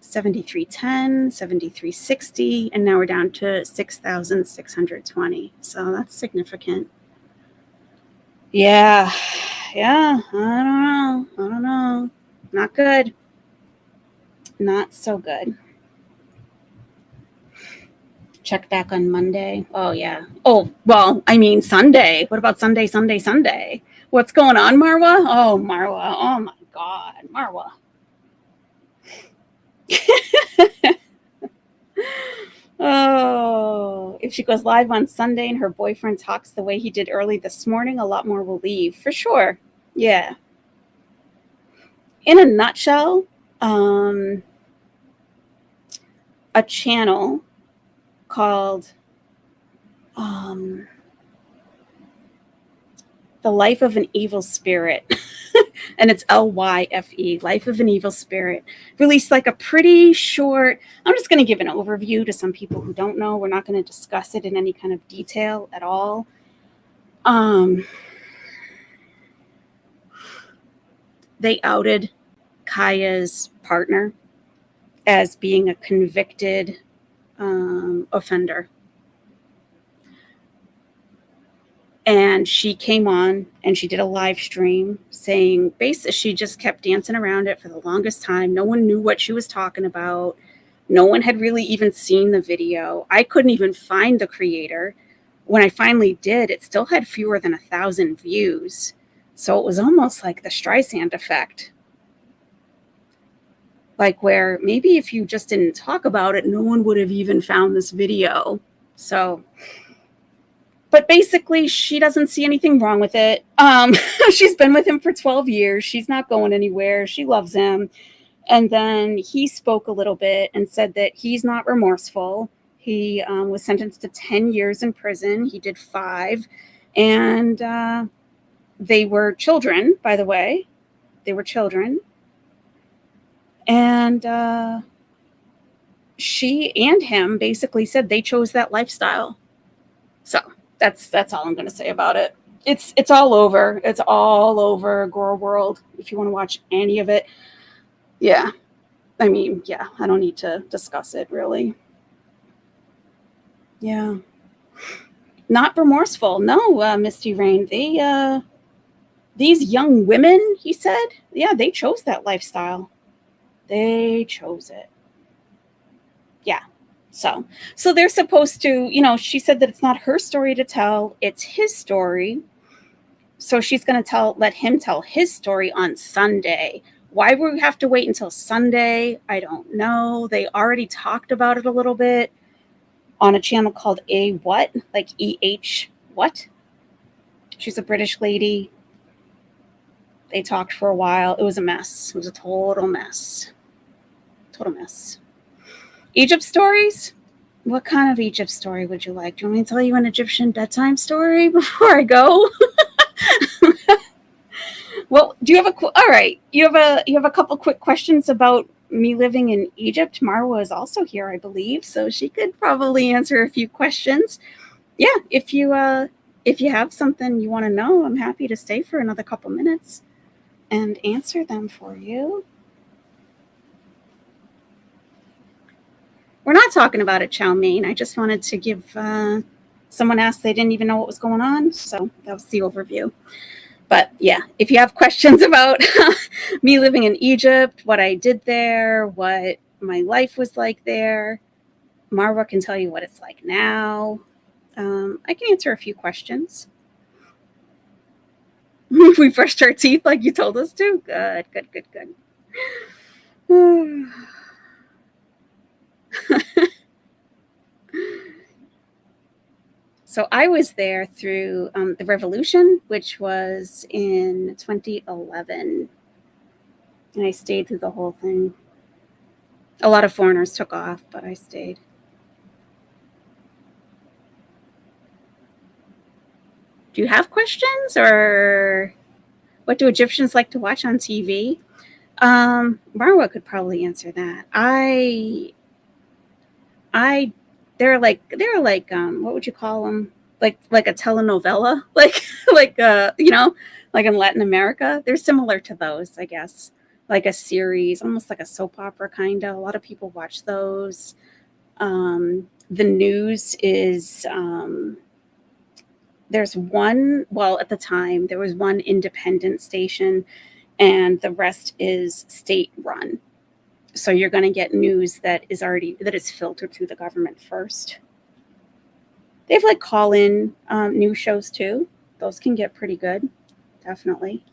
7310, 7360, and now we're down to 6,620. So that's significant. Yeah, I don't know. Not good. Not so good. Check back on Monday. Oh, yeah. Oh, well, I mean, Sunday. What about Sunday? What's going on, Marwa? Oh, Marwa. Oh, my God. Marwa. Oh, if she goes live on Sunday and her boyfriend talks the way he did early this morning, a lot more will leave. For sure. Yeah. In a nutshell, a channel called The Life of an Evil Spirit, and it's LYFE, Life of an Evil Spirit, released like a pretty short, I'm just going to give an overview to some people who don't know. We're not going to discuss it in any kind of detail at all. They outed Kaya's partner as being a convicted offender. And she came on and she did a live stream saying, basically, she just kept dancing around it for the longest time. No one knew what she was talking about. No one had really even seen the video. I couldn't even find the creator. When I finally did, it still had fewer than 1,000 views. So it was almost like the Streisand effect. Like where maybe if you just didn't talk about it, no one would have even found this video. So... but basically, she doesn't see anything wrong with it. She's been with him for 12 years. She's not going anywhere. She loves him. And then he spoke a little bit and said that he's not remorseful. He was sentenced to 10 years in prison. He did 5. And they were children, by the way. They were children. And she and him basically said they chose that lifestyle. So... That's all I'm going to say about it. It's all over. It's all over Gore World. If you want to watch any of it, yeah. I mean, yeah. I don't need to discuss it really. Yeah. Not remorseful. No, Misty Rain. These young women, he said, yeah, they chose that lifestyle. They chose it. Yeah. So they're supposed to, she said that it's not her story to tell, it's his story. So she's going to let him tell his story on Sunday. Why would we have to wait until Sunday? I don't know. They already talked about it a little bit on a channel called A What, like EH What. She's a British lady. They talked for a while. It was a mess. It was a total mess. Total mess. Egypt stories? What kind of Egypt story would you like? Do you want me to tell you an Egyptian bedtime story before I go? Well, do you have all right. You have a couple quick questions about me living in Egypt. Marwa is also here, I believe, so she could probably answer a few questions. Yeah, if you have something you want to know, I'm happy to stay for another couple minutes and answer them for you. We're not talking about a chow mein. I just wanted to give someone asked, they didn't even know what was going on. So that was the overview. But yeah, if you have questions about me living in Egypt, what I did there, what my life was like there, Marwa can tell you what it's like now. I can answer a few questions. We brushed our teeth like you told us to. Good, good, good, good. So I was there through the revolution, which was in 2011. And I stayed through the whole thing. A lot of foreigners took off, but I stayed. Do you have questions, or what do Egyptians like to watch on TV? Marwa could probably answer that. They're like what would you call them? Like a telenovela, like like in Latin America. They're similar to those, I guess. Like a series, almost like a soap opera kind of. A lot of people watch those. The news is there's one, well, at the time there was one independent station, and the rest is state run. So you're going to get news that is filtered through the government first. They have like call-in news shows too. Those can get pretty good, definitely.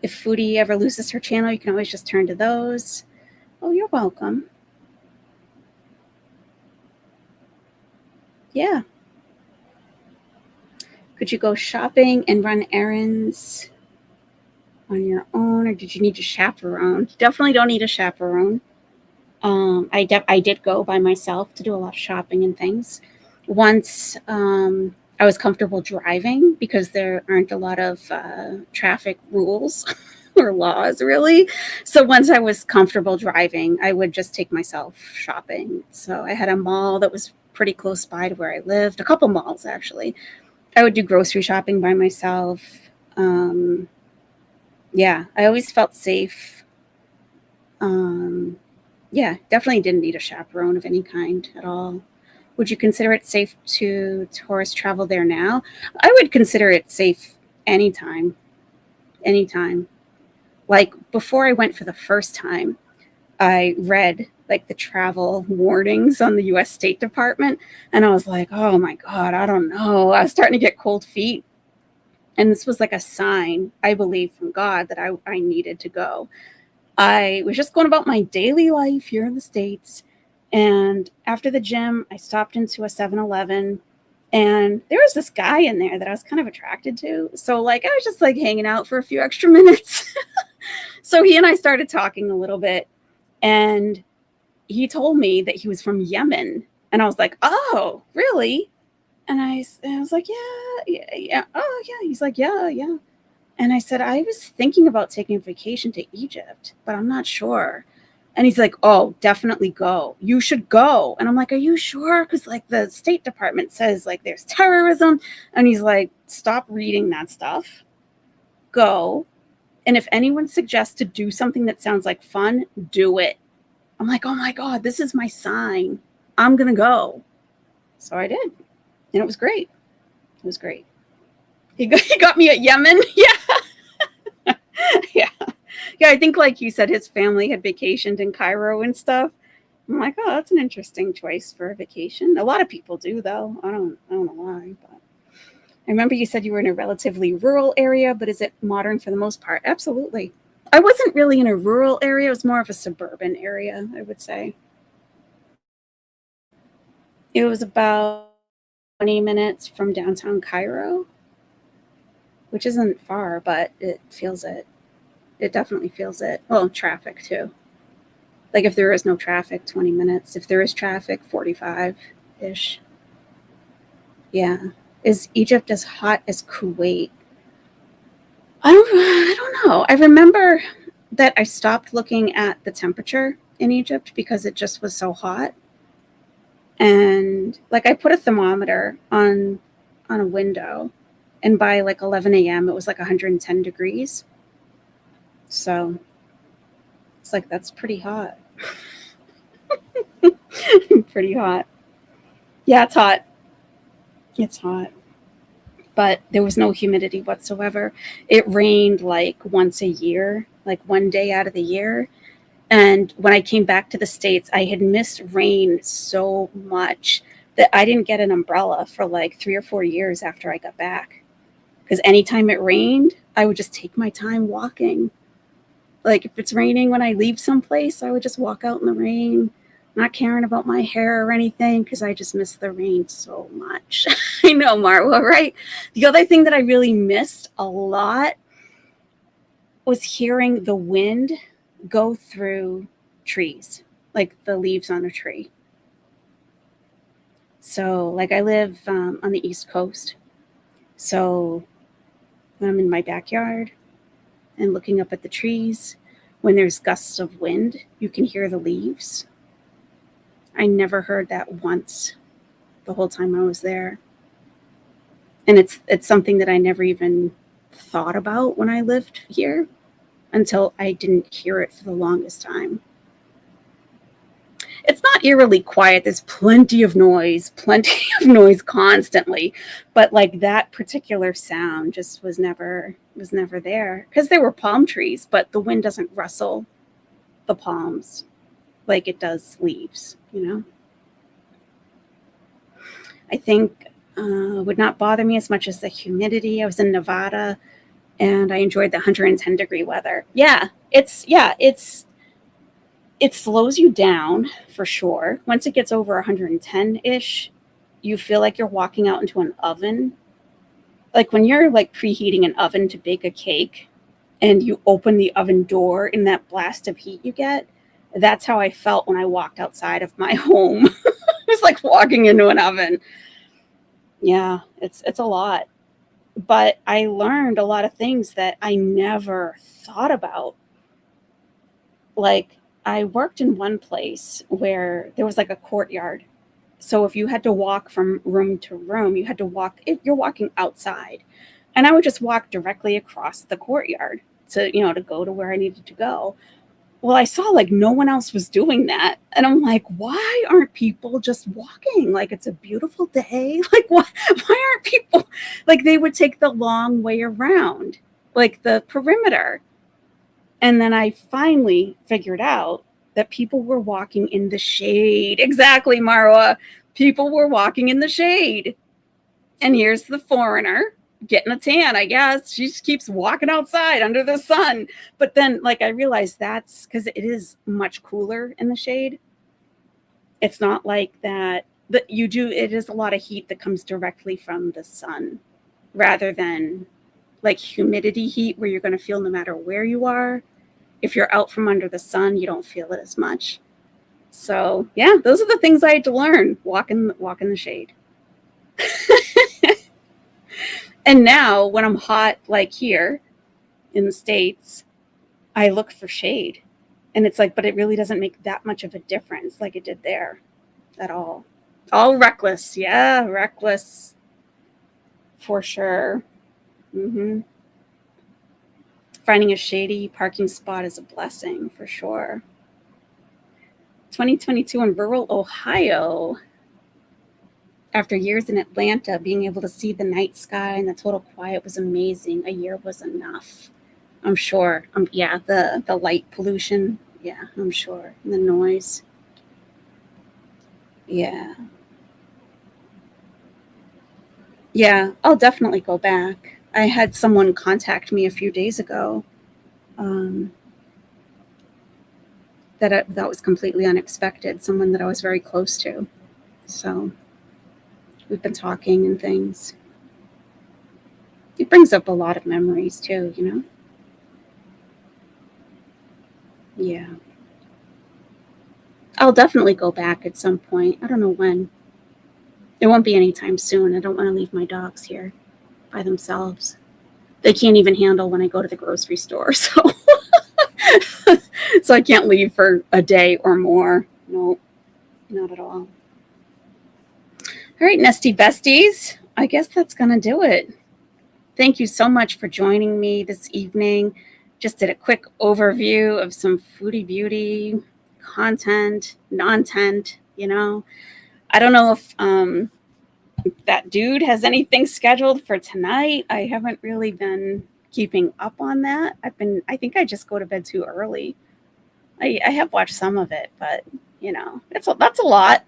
If Foodie ever loses her channel, you can always just turn to those. Oh, you're welcome. Yeah. Could you go shopping and run errands on your own, or did you need a chaperone? You definitely don't need a chaperone. I did go by myself to do a lot of shopping and things. Once I was comfortable driving, because there aren't a lot of traffic rules or laws, really. So once I was comfortable driving, I would just take myself shopping. So I had a mall that was pretty close by to where I lived, a couple malls actually. I would do grocery shopping by myself. Yeah, I always felt safe. Yeah, definitely didn't need a chaperone of any kind at all. Would you consider it safe to tourist travel there now? I would consider it safe anytime. Anytime. Like before I went for the first time, I read like the travel warnings on the US State Department, and I was like, oh my God, I don't know. I was starting to get cold feet. And this was like a sign, I believe, from God that I needed to go. I was just going about my daily life here in the States. And after the gym, I stopped into a 7-Eleven, and there was this guy in there that I was kind of attracted to. So like I was just like hanging out for a few extra minutes. So he and I started talking a little bit, and he told me that he was from Yemen. And I was like, oh, really? And I was like, yeah. Oh, yeah. He's like, yeah. And I said, I was thinking about taking a vacation to Egypt, but I'm not sure. And he's like, oh, definitely go. You should go. And I'm like, are you sure? Because like the State Department says like there's terrorism. And he's like, stop reading that stuff. Go. And if anyone suggests to do something that sounds like fun, do it. I'm like, oh my God, this is my sign. I'm going to go. So I did. And it was great. It was great. He got me at Yemen. Yeah. Yeah. I think like you said, his family had vacationed in Cairo and stuff. I'm like, oh, that's an interesting choice for a vacation. A lot of people do, though. I don't know why. But I remember you said you were in a relatively rural area, but is it modern for the most part? Absolutely. I wasn't really in a rural area. It was more of a suburban area, I would say. It was about 20 minutes from downtown Cairo, which isn't far, but it feels it. It definitely feels it. Well, traffic too. Like if there is no traffic, 20 minutes. If there is traffic, 45-ish. Yeah. Is Egypt as hot as Kuwait? I don't know. I remember that I stopped looking at the temperature in Egypt because it just was so hot. And like I put a thermometer on a window, and by like 11 a.m. it was like 110 degrees. So It's like, that's pretty hot. Pretty hot. Yeah, it's hot. It's hot. But there was no humidity whatsoever. It rained like once a year, like one day out of the year. And when I came back to the States, I had missed rain so much that I didn't get an umbrella for like 3 or 4 years after I got back. Because anytime it rained, I would just take my time walking. Like if it's raining when I leave someplace, I would just walk out in the rain, not caring about my hair or anything, because I just miss the rain so much. I know, Marwa, right? The other thing that I really missed a lot was hearing the wind go through trees, like the leaves on a tree. So, like, I live on the East Coast. So, when I'm in my backyard and looking up at the trees, when there's gusts of wind, you can hear the leaves. I never heard that once the whole time I was there. And it's something that I never even thought about when I lived here until I didn't hear it for the longest time. It's not eerily quiet. There's plenty of noise constantly. But like that particular sound just was never there. Because there were palm trees, but the wind doesn't rustle the palms like it does leaves, you know? I think would not bother me as much as the humidity. I was in Nevada and I enjoyed the 110-degree weather. It slows you down for sure. Once it gets over 110-ish, you feel like you're walking out into an oven. Like when you're like preheating an oven to bake a cake and you open the oven door and that blast of heat you get, that's how I felt when I walked outside of my home. It was like walking into an oven. Yeah, it's a lot. But I learned a lot of things that I never thought about. Like I worked in one place where there was like a courtyard. So if you had to walk from room to room, you had to walk, you're walking outside. And I would just walk directly across the courtyard to go to where I needed to go. Well, I saw like no one else was doing that. And I'm like, why aren't people just walking? Like it's a beautiful day. Like why aren't people like they would take the long way around, like the perimeter. And then I finally figured out that people were walking in the shade. Exactly, Marwa. People were walking in the shade. And here's the foreigner getting a tan, I guess. She just keeps walking outside under the sun. But then, like, I realized that's because it is much cooler in the shade. It's not like that it is a lot of heat that comes directly from the sun rather than like humidity heat where you're going to feel no matter where you are. If you're out from under the sun, you don't feel it as much. So yeah, those are the things I had to learn. Walk in the shade. And now when I'm hot, like here in the States, I look for shade. And it's like, but it really doesn't make that much of a difference like it did there at all. All reckless. Yeah, reckless. For sure. Mm-hmm. Finding a shady parking spot is a blessing, for sure. 2022 in rural Ohio. After years in Atlanta, being able to see the night sky and the total quiet was amazing. A year was enough. I'm sure. Yeah, the light pollution. Yeah, I'm sure. And the noise. Yeah. Yeah, I'll definitely go back. I had someone contact me a few days ago that was completely unexpected, someone that I was very close to. So we've been talking and things. It brings up a lot of memories too, you know? Yeah. I'll definitely go back at some point. I don't know when. It won't be anytime soon. I don't want to leave my dogs here by themselves. They can't even handle when I go to the grocery store, so so I can't leave for a day or more. No, not at all. All right, Nesty Besties, I guess that's going to do it. Thank you so much for joining me this evening. just did a quick overview of some foodie beauty content, non-tent, I don't know if that dude has anything scheduled for tonight. I haven't really been keeping up on that. I think I just go to bed too early. I have watched some of it, but that's a lot.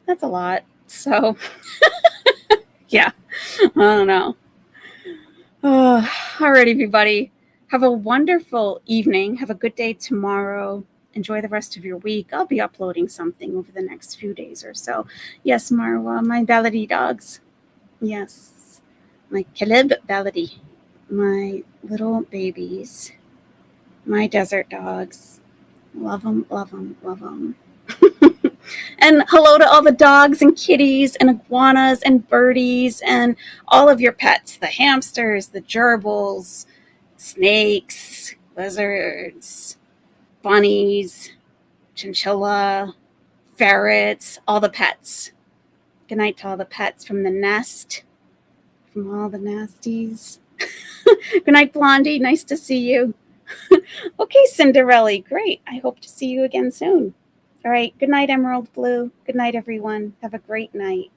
That's a lot. So yeah, I don't know. Oh, all right, everybody. Have a wonderful evening. Have a good day tomorrow. Enjoy the rest of your week. I'll be uploading something over the next few days or so. Yes, Marwa, my Baladi dogs. Yes, my Kalib Baladi, my little babies, my desert dogs. Love them, love them, love them. And hello to all the dogs and kitties and iguanas and birdies and all of your pets, the hamsters, the gerbils, snakes, lizards, bunnies, chinchilla, ferrets, all the pets. Good night to all the pets from the nest, from all the nasties. Good night, Blondie. Nice to see you. Okay, Cinderella. Great. I hope to see you again soon. All right. Good night, Emerald Blue. Good night, everyone. Have a great night.